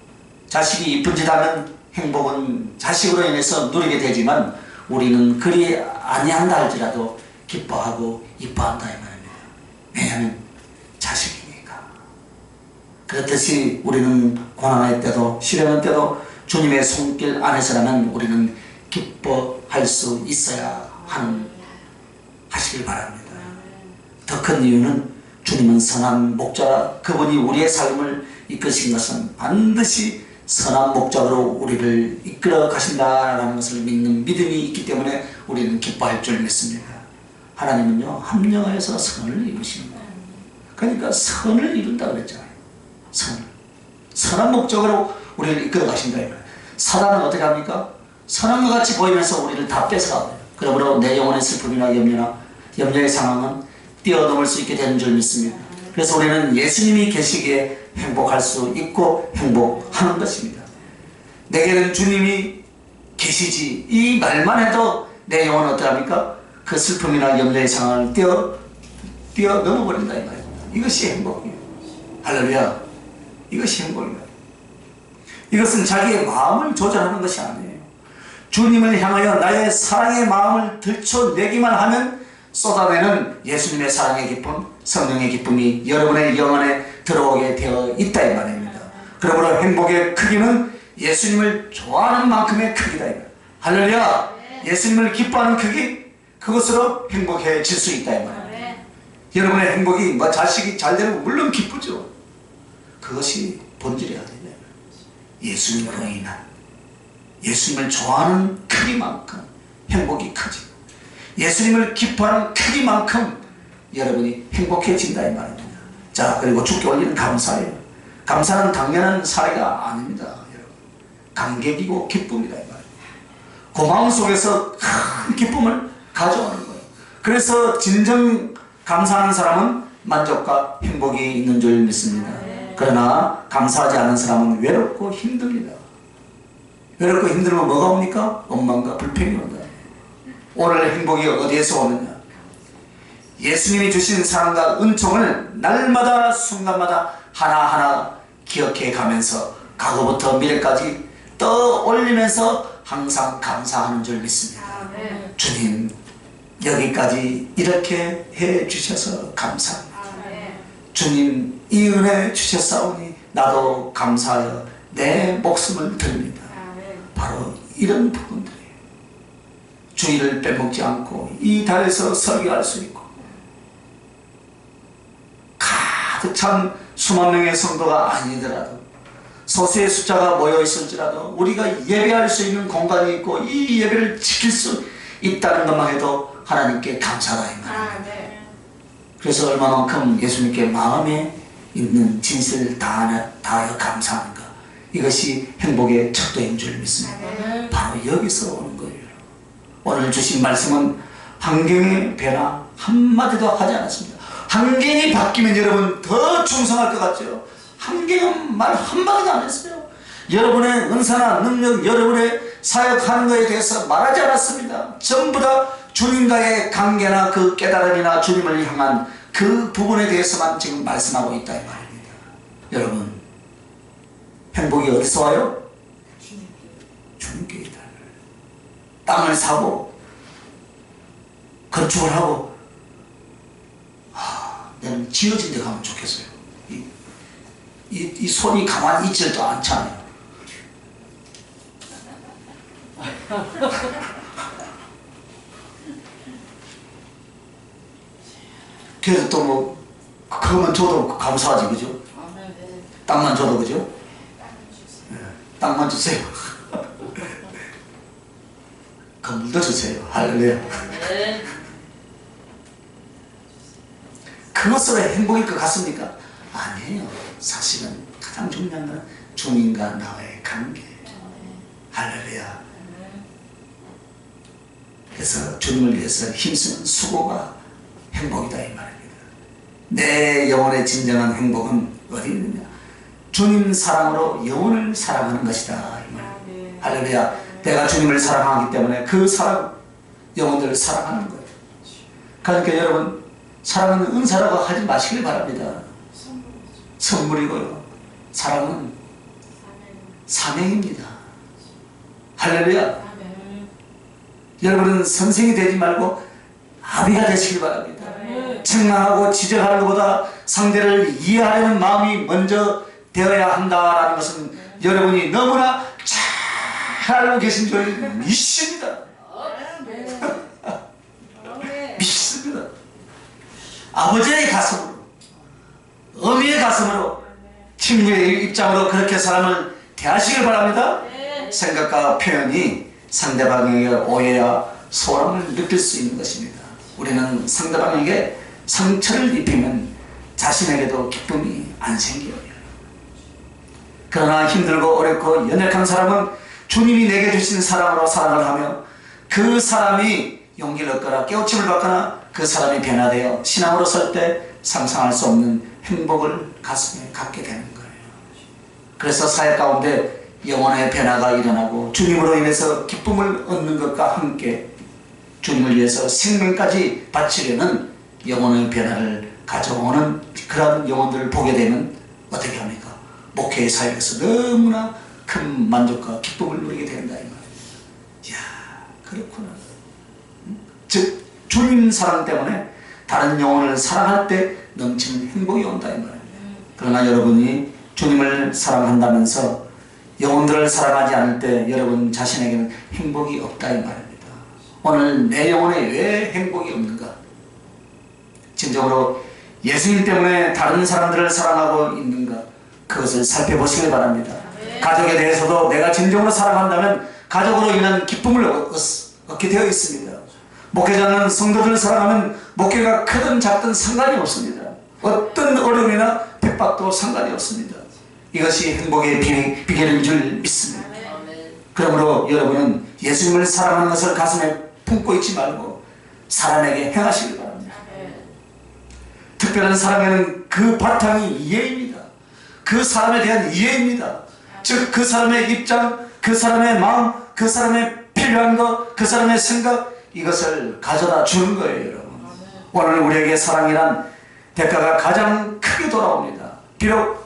자식이 이쁜 짓 하면 행복은 자식으로 인해서 누리게 되지만 우리는 그리 아니한다 할지라도 기뻐하고 이뻐한다 이 말입니다. 왜냐하면 자식이니까. 그렇듯이 우리는 고난할 때도 시련할 때도 주님의 손길 안에서라면 우리는 기뻐할 수 있어야 하시길 바랍니다. 더 큰 이유는 주님은 선한 목자라, 그분이 우리의 삶을 이끄신 것은 반드시 선한 목적으로 우리를 이끌어 가신다라는 것을 믿는 믿음이 있기 때문에 우리는 기뻐할 줄 믿습니다. 하나님은요, 합령하여서 선을 이루십니다. 그러니까 선을 이룬다 그랬잖아요. 선한 목적으로 우리를 이끌어 가신다. 사단은 어떻게 합니까? 선한 것 같이 보이면서 우리를 다 뺏어가요. 그러므로 내 영혼의 슬픔이나 염려의 상황은 뛰어넘을 수 있게 되는 줄 믿습니다. 그래서 우리는 예수님이 계시기에 행복할 수 있고 행복하는 것입니다. 내게는 주님이 계시지, 이 말만 해도 내 영혼은 어떡합니까? 그 슬픔이나 염려의 상황을 뛰어넘어버린다 이 말입니다. 이것이 행복이에요. 할렐루야. 이것이 행복입니다. 이것은 자기의 마음을 조절하는 것이 아니에요. 주님을 향하여 나의 사랑의 마음을 들춰내기만 하면 쏟아내는 예수님의 사랑의 기쁨, 성령의 기쁨이 여러분의 영혼에 들어오게 되어 있다 이 말입니다. 그러므로 행복의 크기는 예수님을 좋아하는 만큼의 크기다 이 말입니다. 할렐루야. 예수님을 기뻐하는 크기, 그것으로 행복해질 수 있다 이 말입니다. 여러분의 행복이 자식이 잘 되는 거 물론 기쁘죠. 그것이 본질이야 됩니다. 예수님으로 인한, 예수님을 좋아하는 크기만큼 행복이 커지고 예수님을 기뻐하는 크기만큼 여러분이 행복해진다 이 말입니다. 자, 그리고 주께 올리는 감사예요. 감사는 당연한 사례가 아닙니다. 여러분, 감격이고 기쁨이다 이 말입니다. 고마움 속에서 큰 기쁨을 가져오는 거예요. 그래서 진정 감사하는 사람은 만족과 행복이 있는 줄 믿습니다. 그러나 감사하지 않는 사람은 외롭고 힘듭니다. 외롭고 힘들면 뭐가 옵니까? 원망과 불평이 온다. 오늘 행복이 어디에서 오느냐? 예수님이 주신 사랑과 은총을 날마다 순간마다 하나하나 기억해 가면서 과거부터 미래까지 떠올리면서 항상 감사하는 줄 믿습니다. 아멘. 주님, 여기까지 이렇게 해 주셔서 감사합니다. 아멘. 주님, 이 은혜 주셨사오니 나도 감사하여 내 목숨을 드립니다. 아멘. 바로 이런 부분들이에요. 주의를 빼먹지 않고 이 달에서 설교할 수 있고 가득 찬 수만 명의 성도가 아니더라도 소수의 숫자가 모여 있을지라도 우리가 예배할 수 있는 공간이 있고 이 예배를 지킬 수 있다는 것만 해도 하나님께 감사가 있는 거예요. 아멘. 그래서 얼마만큼 예수님께 마음에 있는 진실을 다하여 감사하는가, 이것이 행복의 척도인 줄 믿습니다. 아멘. 바로 여기서 오는 거예요. 오늘 주신 말씀은 환경의 변화 한마디도 하지 않았습니다. 환경이 바뀌면 여러분 더 충성할 것 같죠? 환경은 말 한마디도 안 했어요. 여러분의 은사나 능력, 여러분의 사역하는 것에 대해서 말하지 않았습니다. 전부 다 주님과의 관계나 그 깨달음이나 주님을 향한 그 부분에 대해서만 지금 말씀하고 있다 이 말입니다. 여러분, 행복이 어디서 와요? 주님께 있다. 땅을 사고 건축을 하고 나는 지어진 데 가면 좋겠어요. 이 손이 가만히 있지도 않잖아요. 그래서 또 뭐 그거만 줘도 감사하지, 그죠? 아멘. 땅만 줘도, 그죠? 네, 땅만 주세요. 건물도 주세요. 할렐루야. 네. 그것으로 행복일 것 같습니까? 아니에요. 사실은 가장 중요한 건 주님과 나의 관계. 할렐루야. 그래서 주님을 위해서 힘쓰는 수고가 행복이다 이 말입니다. 내 영혼의 진정한 행복은 어디 있느냐? 주님 사랑으로 영혼을 사랑하는 것이다 이 말입니다. 할렐루야. 내가 주님을 사랑하기 때문에 그 사랑, 영혼들을 사랑하는 거예요. 그러니까 여러분, 사랑은 은사라고 하지 마시길 바랍니다. 선물이고요. 사랑은 사명입니다. 할렐루야. 아멘. 여러분은 선생이 되지 말고 아비가 되시길 바랍니다. 아멘. 책망하고 지적하는 것보다 상대를 이해하려는 마음이 먼저 되어야 한다라는 것은 여러분이 너무나 잘 알고 계신 줄 믿습니다. 아멘. 아멘. 믿습니다. 아버지의 가슴으로, 어미의 가슴으로, 친구의 입장으로 그렇게 사람을 대하시길 바랍니다. 네. 생각과 표현이 상대방에게 오해와 소란을 느낄 수 있는 것입니다. 우리는 상대방에게 상처를 입히면 자신에게도 기쁨이 안 생겨요. 그러나 힘들고 어렵고 연약한 사람은 주님이 내게 주신 사랑으로 사랑을 하며 그 사람이 용기를 얻거나 깨우침을 받거나 그 사람이 변화되어 신앙으로 설 때 상상할 수 없는 행복을 가슴에 갖게 되는 거예요. 그래서 사역 가운데 영혼의 변화가 일어나고 주님으로 인해서 기쁨을 얻는 것과 함께 주님을 위해서 생명까지 바치려는 영혼의 변화를 가져오는 그런 영혼들을 보게 되면 어떻게 합니까? 목회의 사역에서 너무나 큰 만족과 기쁨을 누리게 된다 이 말이에요. 이야, 그렇구나. 즉 주님 사랑 때문에 다른 영혼을 사랑할 때 넘치는 행복이 온다 이 말입니다. 그러나 여러분이 주님을 사랑한다면서 영혼들을 사랑하지 않을 때 여러분 자신에게는 행복이 없다 이 말입니다. 오늘 내 영혼에 왜 행복이 없는가? 진정으로 예수님 때문에 다른 사람들을 사랑하고 있는가? 그것을 살펴보시길 바랍니다. 가족에 대해서도 내가 진정으로 사랑한다면 가족으로 인한 기쁨을 얻게 되어 있습니다. 목회자는 성도들을 사랑하면 목회가 크든 작든 상관이 없습니다. 어떤 어려움이나 핍박도 상관이 없습니다. 이것이 행복의 비결인 줄 믿습니다. 그러므로 여러분은 예수님을 사랑하는 것을 가슴에 품고 있지 말고 사람에게 행하시길 바랍니다. 특별한 사랑에는 그 바탕이 이해입니다. 그 사람에 대한 이해입니다. 즉 그 사람의 입장, 그 사람의 마음, 그 사람의 필요한 것, 그 사람의 생각, 이것을 가져다 주는 거예요, 여러분. 오늘 우리에게 사랑이란 대가가 가장 크게 돌아옵니다. 비록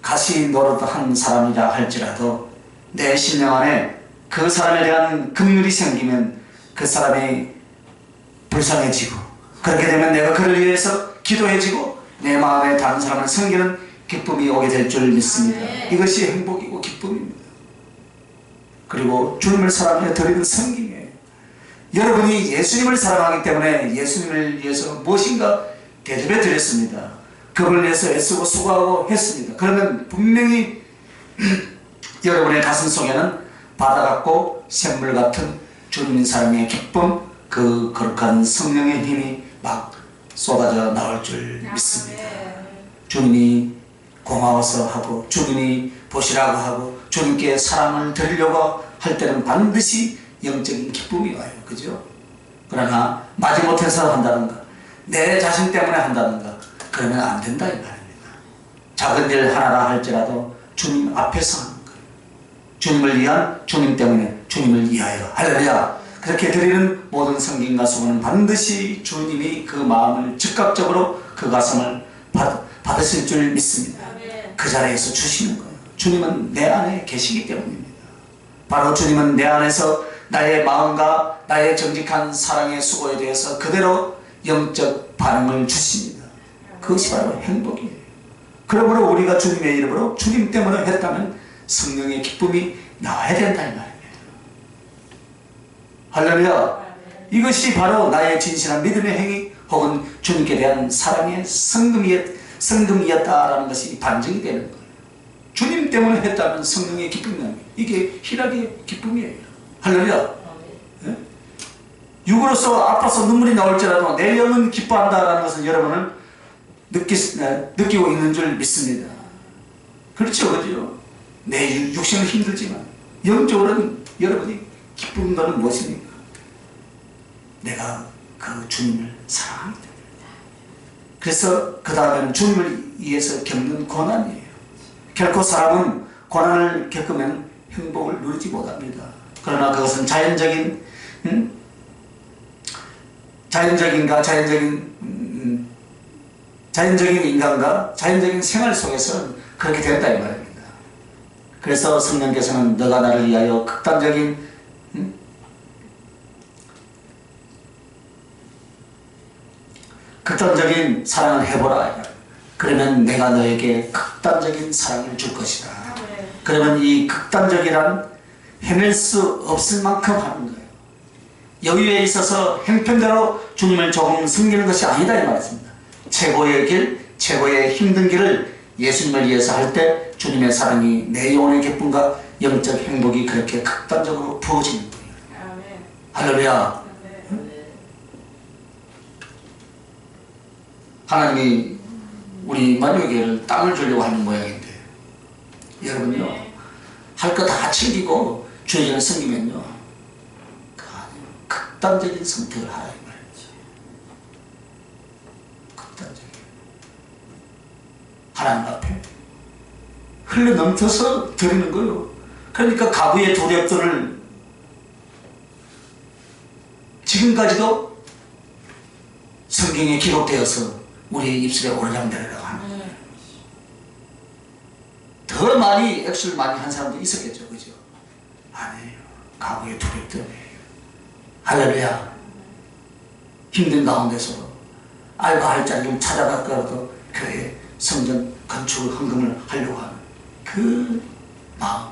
가시 노릇한 사람이라 할지라도 내 심령 안에 그 사람에 대한 긍휼이 생기면 그 사람이 불쌍해지고, 그렇게 되면 내가 그를 위해서 기도해지고 내 마음에 다른 사람을 섬기는 기쁨이 오게 될 줄 믿습니다. 이것이 행복이고 기쁨입니다. 그리고 주님을 사랑해 드리는 섬김이에요. 여러분이 예수님을 사랑하기 때문에 예수님을 위해서 무엇인가 대접해 드렸습니다. 그분을 위해서 애쓰고 수고하고 했습니다. 그러면 분명히 여러분의 가슴 속에는 바다 같고 샘물 같은 주님 사랑의 기쁨, 그 거룩한 성령의 힘이 막 쏟아져 나올 줄 믿습니다. 주님이 고마워서 하고, 주님이 보시라고 하고, 주님께 사랑을 드리려고 할 때는 반드시 영적인 기쁨이 와요. 그죠? 그러나 마지못해서 한다든가 내 자신 때문에 한다든가 그러면 안 된다 이 말입니다. 작은 일 하나라 할지라도 주님 앞에서 하는 거예요. 주님을 위한, 주님 때문에, 주님을 위하여. 할렐루야. 그렇게 드리는 모든 성김과 수고는 반드시 주님이 그 마음을 즉각적으로 그 가슴을 받으실 줄 믿습니다. 그 자리에서 주시는 거예요. 주님은 내 안에 계시기 때문입니다. 바로 주님은 내 안에서 나의 마음과 나의 정직한 사랑의 수고에 대해서 그대로 영적 반응을 주십니다. 그것이 바로 행복이에요. 그러므로 우리가 주님의 이름으로 주님 때문에 했다면 성령의 기쁨이 나와야 된다 이 말입니다. 할렐루야. 이것이 바로 나의 진실한 믿음의 행위 혹은 주님께 대한 사랑의 성금이었다라는 것이 반증이 되는 거예요. 주님 때문에 했다면 성령의 기쁨이 납니다. 이게 희락의 기쁨이에요. 할렐루야. 네? 육으로서 아파서 눈물이 나올지라도 내 영은 기뻐한다라는 것은 여러분은 느끼고 있는 줄 믿습니다. 그렇죠, 그죠? 내 육신은 힘들지만 영적으로는 여러분이 기쁜 것은 무엇입니까? 내가 그 주님을 사랑합니다. 그래서 그 다음에는 주님을 위해서 겪는 고난이에요. 결코 사람은 고난을 겪으면 행복을 누리지 못합니다. 그러나 그것은 자연적인 인간과 자연적인 생활 속에서 그렇게 된다 이 말입니다. 그래서 성령께서는 너가 나를 위하여 극단적인 사랑을 해보라. 그러면 내가 너에게 극단적인 사랑을 줄 것이다. 그러면 이 극단적이란 해낼 수 없을 만큼 하는 거예요. 여유에 있어서 행편대로 주님을 조금 섬기는 것이 아니다 이 말입니다. 최고의 길, 최고의 힘든 길을 예수님을 위해서 할 때 주님의 사랑이 내 영혼의 기쁨과 영적 행복이 그렇게 극단적으로 부어지는 거예요. 할렐루야. 하나님이 우리 만유교회를 땅을 주려고 하는 모양인데 여러분요, 할 거 다 챙기고 주의를 섬기면요 극단적인 선택을 하라 이 말이죠. 극단적인 하나님 앞에 흘러 넘쳐서 드리는 거예요. 그러니까 가부의 두 랩들을 지금까지도 성경에 기록되어서 우리의 입술에 오르장되리라고 하는 거예요. 더 많이 액수를 많이 한 사람도 있었겠죠, 그죠? 아니에요. 가부의 두 랩들이에요. 할렐루야. 힘든 가운데서 알바 할 자리를 찾아갔더라도 교회 성전 건축 헌금을 하려고 하는 그 마음,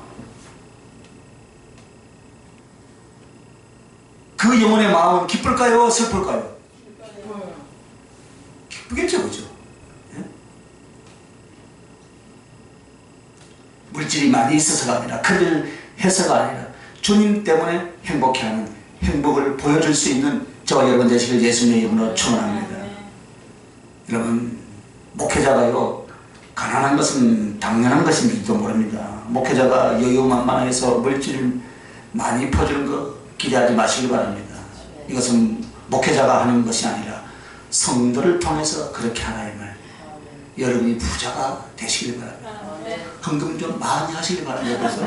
그 영혼의 마음은 기쁠까요? 슬플까요? 기쁘겠죠, 그죠? 예? 물질이 많이 있어서가 아니라, 큰일 해서가 아니라 주님 때문에 행복해하는, 행복을 보여줄 수 있는 저와 여러분 되시길 예수님의 이름으로 축원합니다. 여러분, 목회자가요 가난한 것은 당연한 것인지도 모릅니다. 목회자가 여유만만해서 물질 많이 퍼주는 거 기대하지 마시기 바랍니다. 이것은 목회자가 하는 것이 아니라 성도를 통해서 그렇게 하나님을, 여러분이 부자가 되시길 바랍니다. 헌금 좀 많이 하시길 바랍니다. 그래서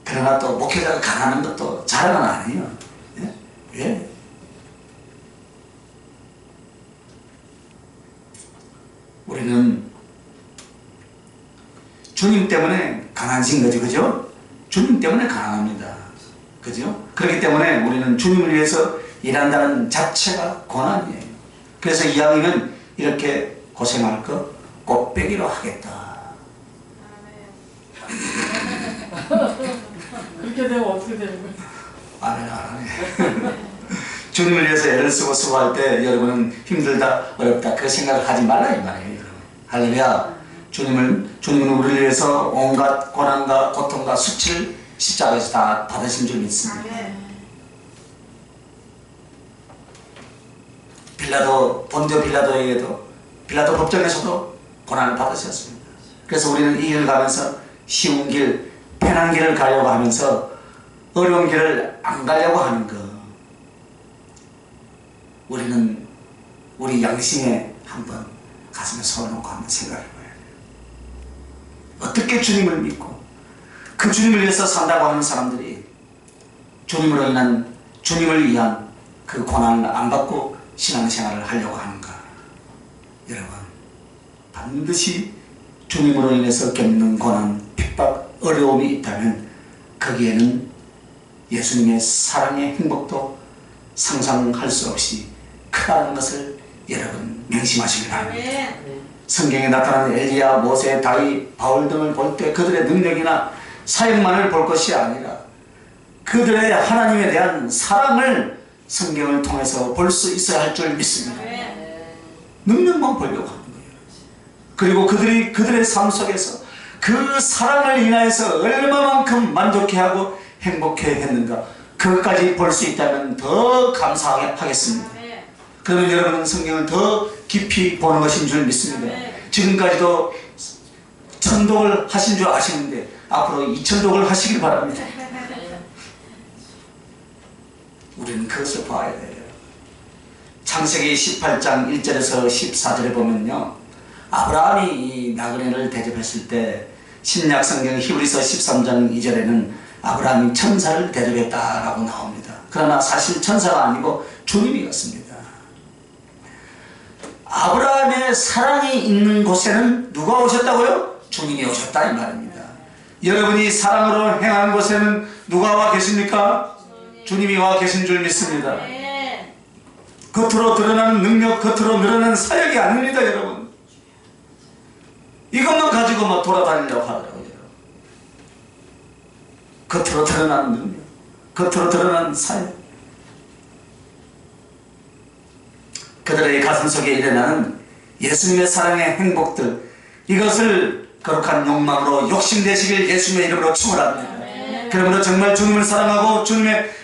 그러나 또 목회자가 가난한 것도 자랑은 아니에요. 예? 왜? 우리는 주님 때문에 가난하신 거죠, 그죠? 주님 때문에 가난합니다, 그죠? 그렇기 때문에 우리는 주님을 위해서 일한다는 자체가 고난이에요. 그래서 이왕이면 이렇게 고생할 거 곱빼기로 하겠다. 그렇게 되면 어떻게 되는 거예요? 아멘, 아멘. 주님을 위해서 애를 쓰고 수고할 때 여러분은 힘들다, 어렵다 그 생각을 하지 말라 이 말이에요, 여러분. 할렐루야. 주님은 우리를 위해서 온갖 고난과 고통과 수치를 십자가에서 다 받으신 줄 믿습니다. 본디오 빌라도에게도 빌라도 법정에서도 고난을 받으셨습니다. 그래서 우리는 이 길을 가면서 쉬운 길, 편한 길을 가려고 하면서 어려운 길을 안 가려고 하는 거, 우리는 우리 양심에 한번 가슴에 손을 놓고 한번 생각해 봐야 돼요. 어떻게 주님을 믿고 그 주님을 위해서 산다고 하는 사람들이 주님을 위한 그 고난을 안 받고 신앙생활을 하려고 하는가? 여러분, 반드시 주님으로 인해서 겪는 고난, 핍박, 어려움이 있다면 거기에는 예수님의 사랑의 행복도 상상할 수 없이 크다는 것을 여러분 명심하시기 바랍니다. 성경에 나타나는 엘리야, 모세, 다윗, 바울 등을 볼 때 그들의 능력이나 사역만을 볼 것이 아니라 그들의 하나님에 대한 사랑을 성경을 통해서 볼 수 있어야 할 줄 믿습니다. 능력만 보려고 하는 거예요. 그리고 그들의 삶 속에서 그 사랑을 인하여서 얼마만큼 만족해하고 행복해했는가, 그것까지 볼 수 있다면 더 감사하겠습니다. 그러면 여러분은 성경을 더 깊이 보는 것인 줄 믿습니다. 지금까지도 천독을 하신 줄 아시는데 앞으로 2000독을 하시길 바랍니다. 우리는 그것을 봐야 돼요. 창세기 18장 1절에서 14절에 보면요, 아브라함이 이 나그네를 대접했을 때 신약성경 히브리서 13장 2절에는 아브라함이 천사를 대접했다라고 나옵니다. 그러나 사실 천사가 아니고 주님이었습니다. 아브라함의 사랑이 있는 곳에는 누가 오셨다고요? 주님이 오셨다 이 말입니다. 여러분이 사랑으로 행하는 곳에는 누가 와 계십니까? 주님이 와 계신 줄 믿습니다. 겉으로 드러나는 능력, 겉으로 드러나는 사역이 아닙니다, 여러분. 이것만 가지고 막 돌아다니려고 하더라고요. 겉으로 드러나는 능력, 겉으로 드러나는 사역. 그들의 가슴 속에 일어나는 예수님의 사랑의 행복들, 이것을 거룩한 욕망으로 욕심내시길 예수님의 이름으로 축원합니다. 그러므로 정말 주님을 사랑하고 주님의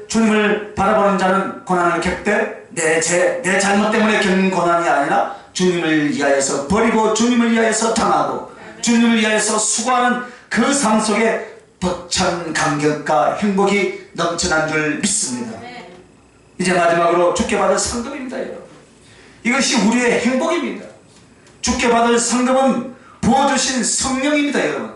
주님을 바라보는 자는 고난을 겪되 내 잘못 때문에 겪는 고난이 아니라 주님을 위하여서 버리고 주님을 위하여서 당하고 주님을 위하여서 수고하는 그 삶 속에 벅찬 감격과 행복이 넘쳐난 줄 믿습니다. 이제 마지막으로 주께 받을 상급입니다, 여러분. 이것이 우리의 행복입니다. 주께 받을 상급은 부어주신 성령입니다, 여러분.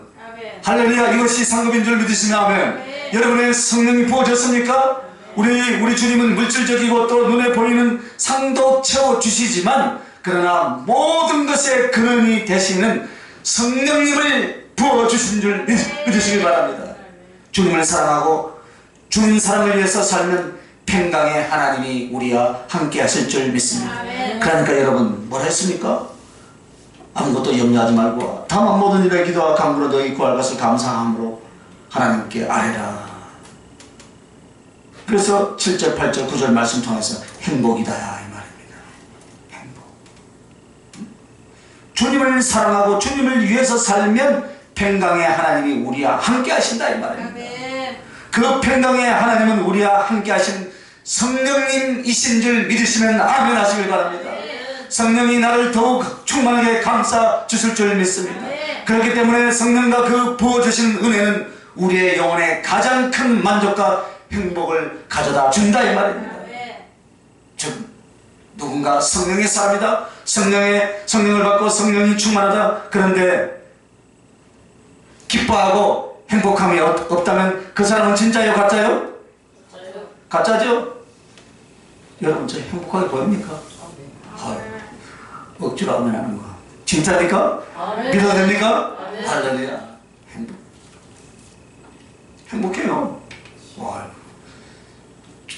할렐루야. 이것이 상급인 줄 믿으시면 아멘. 여러분의 성령이 부어졌습니까? 우리 주님은 물질적이고 또 눈에 보이는 상도 채워주시지만 그러나 모든 것의 근원이 되시는 성령님을 부어주신 줄 믿으시기 바랍니다. 주님을 사랑하고 주님 사랑을 위해서 살면 평강의 하나님이 우리와 함께 하실 줄 믿습니다. 그러니까 여러분 뭐라 했습니까? 아무것도 염려하지 말고 다만 모든 일에 기도와 간구로 너희 구할 것을 감사함으로 하나님께 아뢰라. 그래서 7절, 8절, 9절 말씀 통해서 행복이다 이 말입니다. 행복. 주님을 사랑하고 주님을 위해서 살면 평강의 하나님이 우리와 함께 하신다 이 말입니다. 그 평강의 하나님은 우리와 함께 하신 성령님이신 줄 믿으시면 아멘 하시길 바랍니다. 성령이 나를 더욱 충만하게 감싸 주실 줄 믿습니다. 그렇기 때문에 성령과 그 부어주신 은혜는 우리의 영혼에 가장 큰 만족과 행복을 가져다 준다 이 말입니다. 즉 누군가 성령의 사람이다, 성령을 받고 성령이 충만하다, 그런데 기뻐하고 행복함이 없다면 그 사람은 진짜요, 가짜요? 가짜죠? 여러분, 저 행복하게 보입니까? 억지로 하면 하는 거 진짜입니까? 믿어도 됩니까? 할렐루야. 행복해요. 와,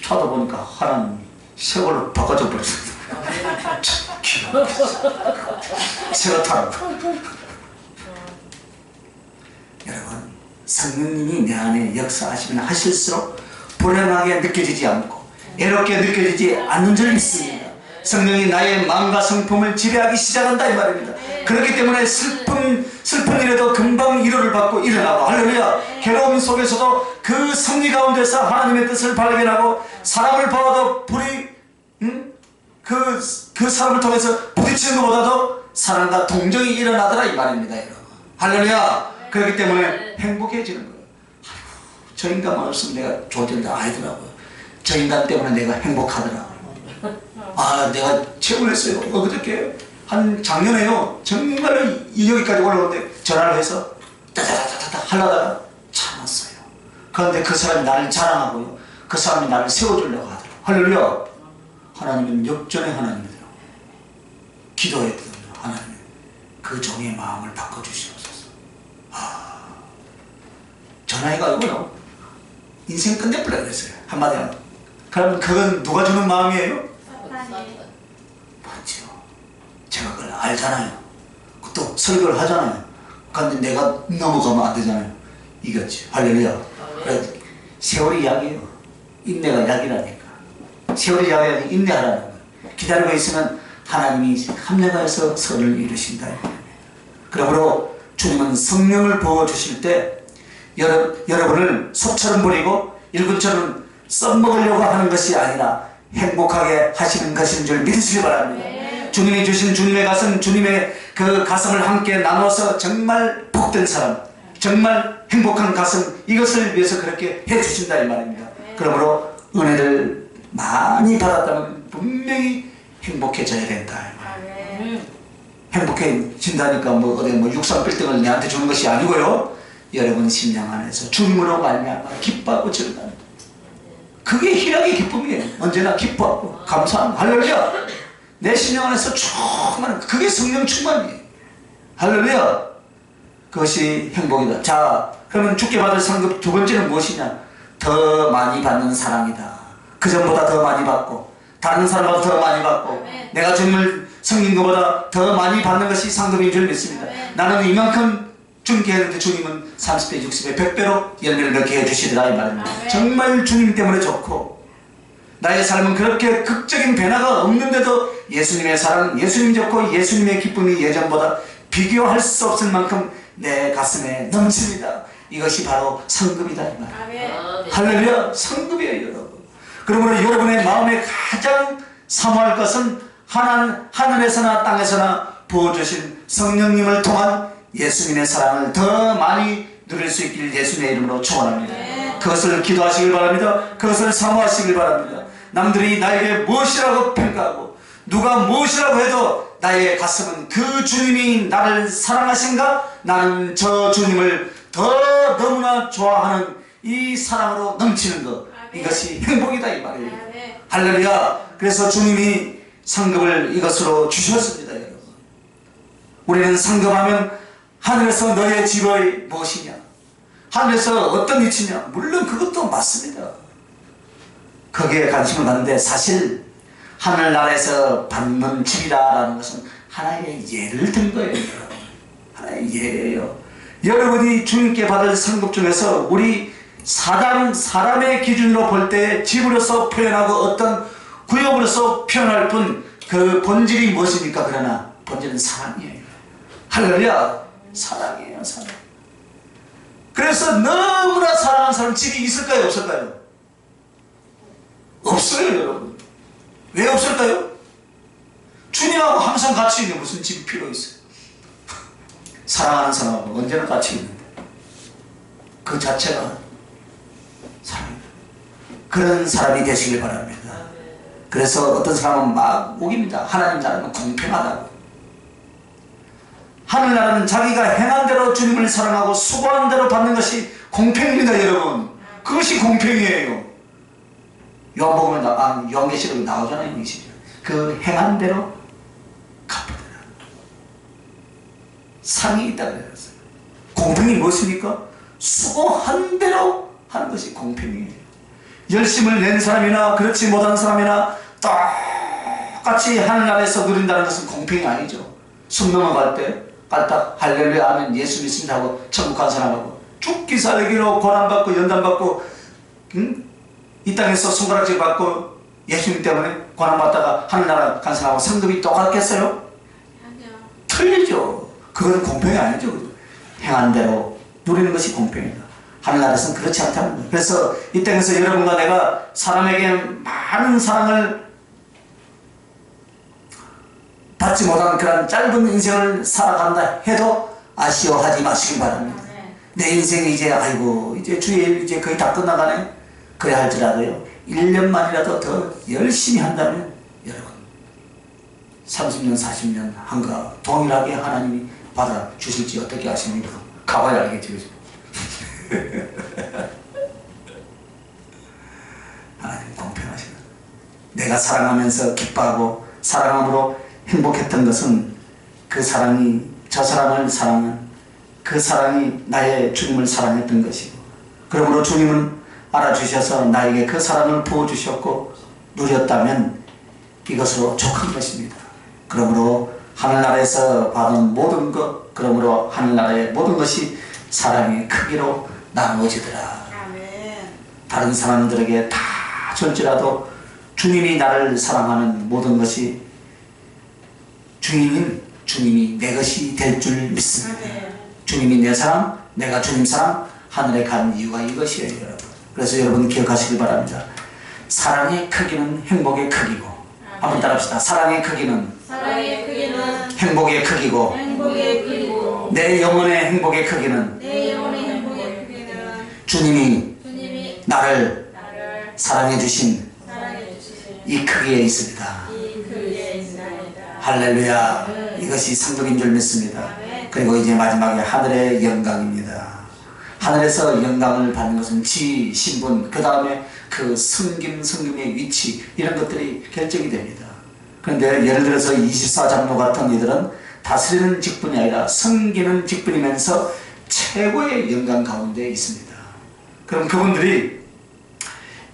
찾아보니까 하나님 새 걸로 바꿔줘 버렸어요. 새가 타라고. 여러분, 성령님이 내 안에 역사하시면 하실수록 불행하게 느껴지지 않고 애롭게 느껴지지 않는 줄 믿습니다. 성령이 나의 마음과 성품을 지배하기 시작한다 이 말입니다. 그렇기 때문에 슬픈 일에도 금방 위로를 받고 일어나고, 할렐루야. 괴로움 속에서도 그 승리 가운데서 하나님의 뜻을 발견하고, 사람을 봐도 그 사람을 통해서 부딪히는 것보다도 사랑과 동정이 일어나더라 이 말입니다, 여러분. 할렐루야. 그렇기 때문에 행복해지는 거예요. 아이고, 저 인간만 없으면 내가 좋아진다 아니더라고요. 저 인간 때문에 내가 행복하더라고요. 아, 내가 체험을 했어요. 그저께 한 작년에요, 정말로 여기까지 올라오는데 전화를 해서 따다다다다 하려다가 참았어요. 그런데 그 사람이 나를 자랑하고요, 그 사람이 나를 세워주려고 하더라고요. 할렐루야. 하나님은 역전의 하나님이더라고요. 기도했던 하나님, 그 종의 마음을 바꿔주시옵소서. 전화해가지고요, 인생 끝내버려 그랬어요. 한마디 하면. 그러면 그건 누가 주는 마음이에요? 맞죠. 제가 그걸 알잖아요. 또 설교를 하잖아요. 그런데 내가 넘어가면 안 되잖아요. 이겼죠. 할렐루야. 그래, 세월이 약이에요. 인내가 약이라니까. 세월이 약이 인내하라는 거예요. 기다리고 있으면 하나님이 합력하여서 선을 이루신다. 그러므로 주님은 성령을 부어주실 때 여러분을 솥처럼 버리고 일꾼처럼 썩먹으려고 하는 것이 아니라 행복하게 하시는 것인 줄 믿으시기 바랍니다. 주님이 주신 주님의 가슴, 주님의 그 가슴을 함께 나눠서 정말 복된 사람, 정말 행복한 가슴, 이것을 위해서 그렇게 해주신다 이 말입니다. 그러므로 은혜를 많이 받았다면 분명히 행복해져야 된다. 행복해진다니까 어디 육상 빌딩을 내한테 주는 것이 아니고요, 여러분 심령 안에서 주님으로 말미암아 기뻐하고 즐거워한다. 그게 희락의 기쁨이에요. 언제나 기뻐하고 감사하고. 할렐루야. 내 심령 안에서 충만한, 그게 성령 충만이에요. 할렐루야. 그것이 행복이다. 자, 그러면 주께 받을 상급 두 번째는 무엇이냐? 더 많이 받는 사랑이다. 그 전보다 더 많이 받고, 다른 사람보다 더 많이 받고, 내가 주님을 섬긴 것보다 더 많이 받는 것이 상급인 줄 믿습니다. 나는 이만큼 주님께 했는데 주님은 30배, 60배, 100배로 열매를 넣게 해주시더라 이 말입니다. 정말 주님 때문에 좋고, 나의 삶은 그렇게 극적인 변화가 없는데도 예수님의 사랑, 예수님 좋고 예수님의 기쁨이 예전보다 비교할 수 없을 만큼 내 가슴에 넘칩니다. 이것이 바로 성급이다 이 말입니다. 할렐루야. 성급이에요 여러분. 그러므로 여러분의 마음에 가장 사모할 것은 하늘에서나 땅에서나 부어주신 성령님을 통한 예수님의 사랑을 더 많이 누릴 수 있길 예수님의 이름으로 축원합니다. 그것을 기도하시길 바랍니다. 그것을 사모하시길 바랍니다. 남들이 나에게 무엇이라고 평가하고 누가 무엇이라고 해도 나의 가슴은 그 주님이 나를 사랑하신가? 나는 저 주님을 더 너무나 좋아하는 이 사랑으로 넘치는 것, 이것이 행복이다 이 말이에요. 할렐루야. 그래서 주님이 상급을 이것으로 주셨습니다. 여러분, 우리는 상급하면 하늘에서 너의 직업이 무엇이냐, 하늘에서 어떤 위치냐, 물론 그것도 맞습니다. 거기에 관심을 갖는데 사실 하늘나라에서 받는 집이라는 것은 하나의 예를 든 거예요. 여러분, 하나의 예예요. 여러분이 주님께 받을 상급 중에서 우리 사람의 기준으로 볼 때 집으로서 표현하고 어떤 구역으로서 표현할 뿐 그 본질이 무엇입니까? 그러나 본질은 사랑이에요. 할렐루야. 사랑이에요. 사랑. 그래서 너무나 사랑하는 사람 집이 있을까요? 없을까요? 없어요 여러분. 왜 없을까요? 주님하고 항상 같이 있는데 무슨 집이 필요 있어요? 사랑하는 사람하고 언제나 같이 있는데 그 자체가 사랑입니다. 그런 사람이 되시길 바랍니다. 그래서 어떤 사람은 막 우깁니다. 하나님 나라는 공평하다고. 하늘나라는 자기가 행한 대로 주님을 사랑하고 수고한 대로 받는 것이 공평입니다, 여러분. 그것이 공평이에요. 요한복음에 요한계시록에 나오잖아요. 그 행한 대로 갚아라. 상이 있다고 그랬어요. 공평이 무엇입니까? 수고한 대로 하는 것이 공평이에요. 열심을 낸 사람이나 그렇지 못한 사람이나 똑같이 하늘나라에서 누린다는 것은 공평이 아니죠. 숨 넘어갈 때 깔딱 할렐루야 하면 예수 믿습니다 하고 천국 간 사람하고 죽기 살기로 고난받고 연단받고 이 땅에서 손가락질 받고 예수님 때문에 고난받다가 하늘나라 간 사람하고 상급이 똑같겠어요? 아니요. 틀리죠. 그건 공평이 아니죠. 행한 대로 누리는 것이 공평이다. 하늘나라에서는 그렇지 않다는 거예요. 그래서 이 땅에서 여러분과 내가 사람에게 많은 사랑을 받지 못한 그런 짧은 인생을 살아간다 해도 아쉬워하지 마시기 바랍니다. 내 인생이 이제 아이고 이제 주일 이제 거의 다 끝나가네. 그래 할지라도요 1년만이라도 더 열심히 한다면 여러분 30년 40년 한가 동일하게 하나님이 받아 주실지 어떻게 아십니까? 가봐야 알겠죠. 하나님 공평하시다. 내가 사랑하면서 기뻐하고 사랑함으로 행복했던 것은 그 사랑이 저 사람을 사랑한 그 사랑이 나의 주님을 사랑했던 것이고, 그러므로 주님은 알아주셔서 나에게 그 사랑을 부어주셨고 누렸다면 이것으로 족한 것입니다. 그러므로 하늘나라에서 받은 모든 것, 그러므로 하늘나라의 모든 것이 사랑의 크기로 나누어지더라. 다른 사람들에게 다 줄지라도 주님이 나를 사랑하는 모든 것이 주님이 내 것이 될 줄 믿습니다. 주님이 내 사랑, 내가 주님 사랑, 하늘에 간 이유가 이것이에요, 여러분. 그래서 여러분 기억하시기 바랍니다. 사랑의 크기는 행복의 크기고, 한번 따라합시다. 사랑의 크기는 행복의 크기고, 내 영혼의 행복의 크기는 주님이 나를 사랑해 주신 이 크기에 있습니다. 할렐루야. 이것이 상급인 줄 믿습니다. 그리고 이제 마지막에 하늘의 영광입니다. 하늘에서 영광을 받는 것은 지, 신분, 그 다음에 그 성김의 위치, 이런 것들이 결정이 됩니다. 그런데 예를 들어서 24장로 같은 이들은 다스리는 직분이 아니라 섬기는 직분이면서 최고의 영광 가운데 있습니다. 그럼 그분들이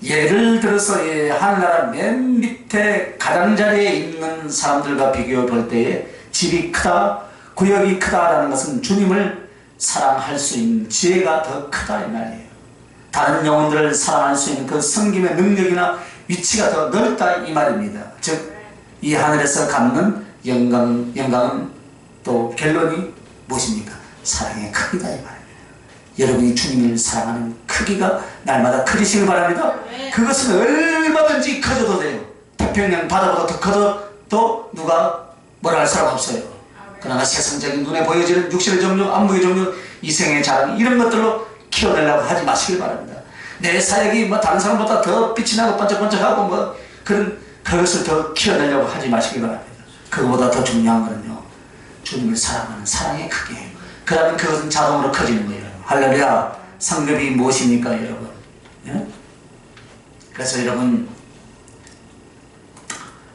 예를 들어서 하늘나라 맨 밑에 가장자리에 있는 사람들과 비교해 볼 때에 집이 크다, 구역이 크다라는 것은 주님을 사랑할 수 있는 지혜가 더 크다 이 말이에요. 다른 영혼들을 사랑할 수 있는 그 섬김의 능력이나 위치가 더 넓다 이 말입니다. 즉 이 하늘에서 갖는 영광은 또 결론이 무엇입니까? 사랑의 크기다 이 말입니다. 여러분이 주님을 사랑하는 크기가 날마다 크리시길 바랍니다. 그것은 얼마든지 커져도 돼요. 태평양 바다보다 더 커도 누가 뭐라 할 사람 없어요. 그러나 세상적인 눈에 보여지는 육신의 정욕, 안목의 정욕, 이생의 자랑, 이런 것들로 키워내려고 하지 마시길 바랍니다. 내 사역이 뭐 다른 사람보다 더 빛이 나고 반짝반짝하고 뭐 그것을 더 키워내려고 하지 마시길 바랍니다. 그거보다 더 중요한 거는요, 주님을 사랑하는 사랑의 크기예요. 그러면 그것은 자동으로 커지는 거예요. 할렐루야. 상급이 무엇입니까, 여러분? 예? 그래서 여러분,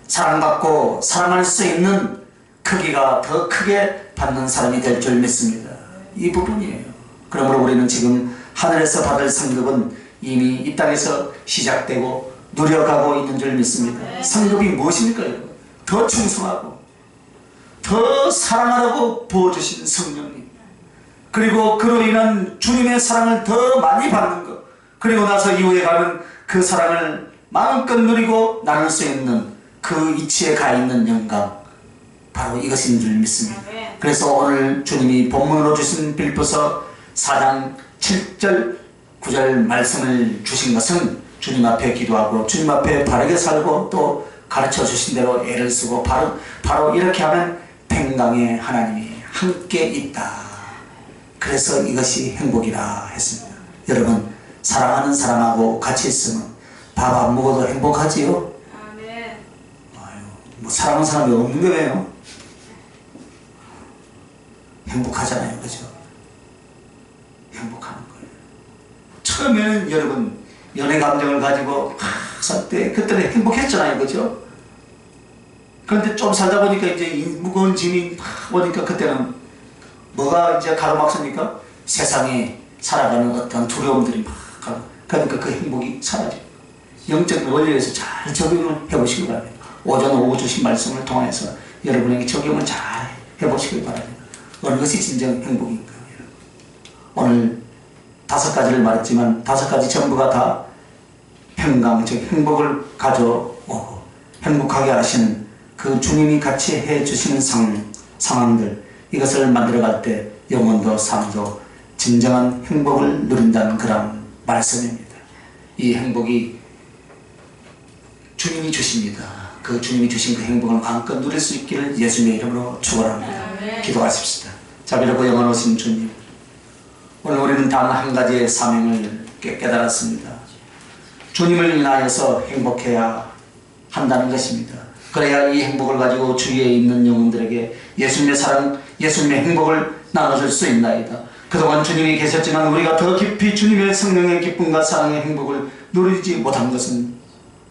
사랑받고 사랑할 수 있는 크기가 더 크게 받는 사람이 될 줄 믿습니다. 이 부분이에요. 그러므로 우리는 지금 하늘에서 받을 상급은 이미 이 땅에서 시작되고 누려가고 있는 줄 믿습니다. 상급이 무엇입니까, 여러분? 더 충성하고 더 사랑하라고 부어주신 성령님, 그리고 그로 인한 주님의 사랑을 더 많이 받는 것, 그리고 나서 이후에 가면 그 사랑을 마음껏 누리고 나눌 수 있는 그 이치에 가 있는 영광, 바로 이것인 줄 믿습니다. 그래서 오늘 주님이 본문으로 주신 빌립보서 4장 7절 9절 말씀을 주신 것은 주님 앞에 기도하고 주님 앞에 바르게 살고 또 가르쳐 주신 대로 애를 쓰고 바로 이렇게 하면 평강의 하나님이 함께 있다. 그래서 이것이 행복이라 했습니다. 여러분, 사랑하는 사람하고 같이 있으면 밥 안 먹어도 행복하지요? 뭐 사랑하는 사람이 없는 거예요. 행복하잖아요, 그죠? 행복하는 거예요. 처음에는 여러분 연애 감정을 가지고 살 때 그때는 행복했잖아요, 그죠? 그런데 좀 살다 보니까 이제 무거운 짐이 막 오니까 그때는 뭐가 이제 가로막습니까? 세상에 살아가는 어떤 두려움들이 막 가로. 그러니까 그 행복이 사라져요. 영적 원리에서 잘 적용을 해보시기 바랍니다. 오전 오후 주신 말씀을 통해서 여러분에게 적용을 잘 해보시기 바랍니다. 어느 것이 진정 행복인가? 오늘 5가지를 말했지만 5가지 전부가 다 평강, 즉 행복을 가져오고 행복하게 하시는 그 주님이 같이 해주시는 상황들, 이것을 만들어갈 때 영혼도 삶도 진정한 행복을 누린다는 그런 말씀입니다. 이 행복이 주님이 주십니다. 그 주님이 주신 그 행복을 마음껏 누릴 수 있기를 예수님의 이름으로 축원합니다. 기도하십시다. 자비롭고 영원하신 주님, 오늘 우리는 단 한 가지의 사명을 깨달았습니다. 주님을 인하여서 행복해야 한다는 것입니다. 그래야 이 행복을 가지고 주위에 있는 영혼들에게 예수님의 사랑, 예수님의 행복을 나눠줄 수 있나이다. 그동안 주님이 계셨지만 우리가 더 깊이 주님의 성령의 기쁨과 사랑의 행복을 누리지 못한 것은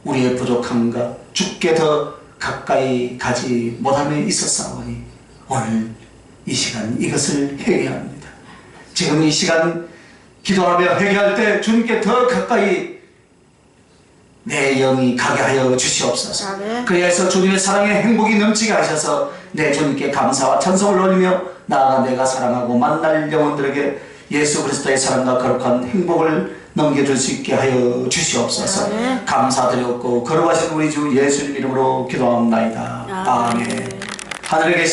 우리의 부족함과 주께 더 가까이 가지 못함에 있었사오니 오늘 이 시간 이것을 회개합니다. 지금 이 시간 기도하며 회개할 때 주님께 더 가까이 내 영이 가게 하여 주시옵소서. 그래서 주님의 사랑의 행복이 넘치게 하셔서 내 주님께 감사와 찬송을 올리며 나아가 내가 사랑하고 만날 영혼들에게 예수 그리스도의 사랑과 거룩한 행복을 넘겨줄 수 있게 하여 주시옵소서. 감사드렸고 거룩하신 우리 주 예수님 이름으로 기도합니다. 아멘. 하늘에 계신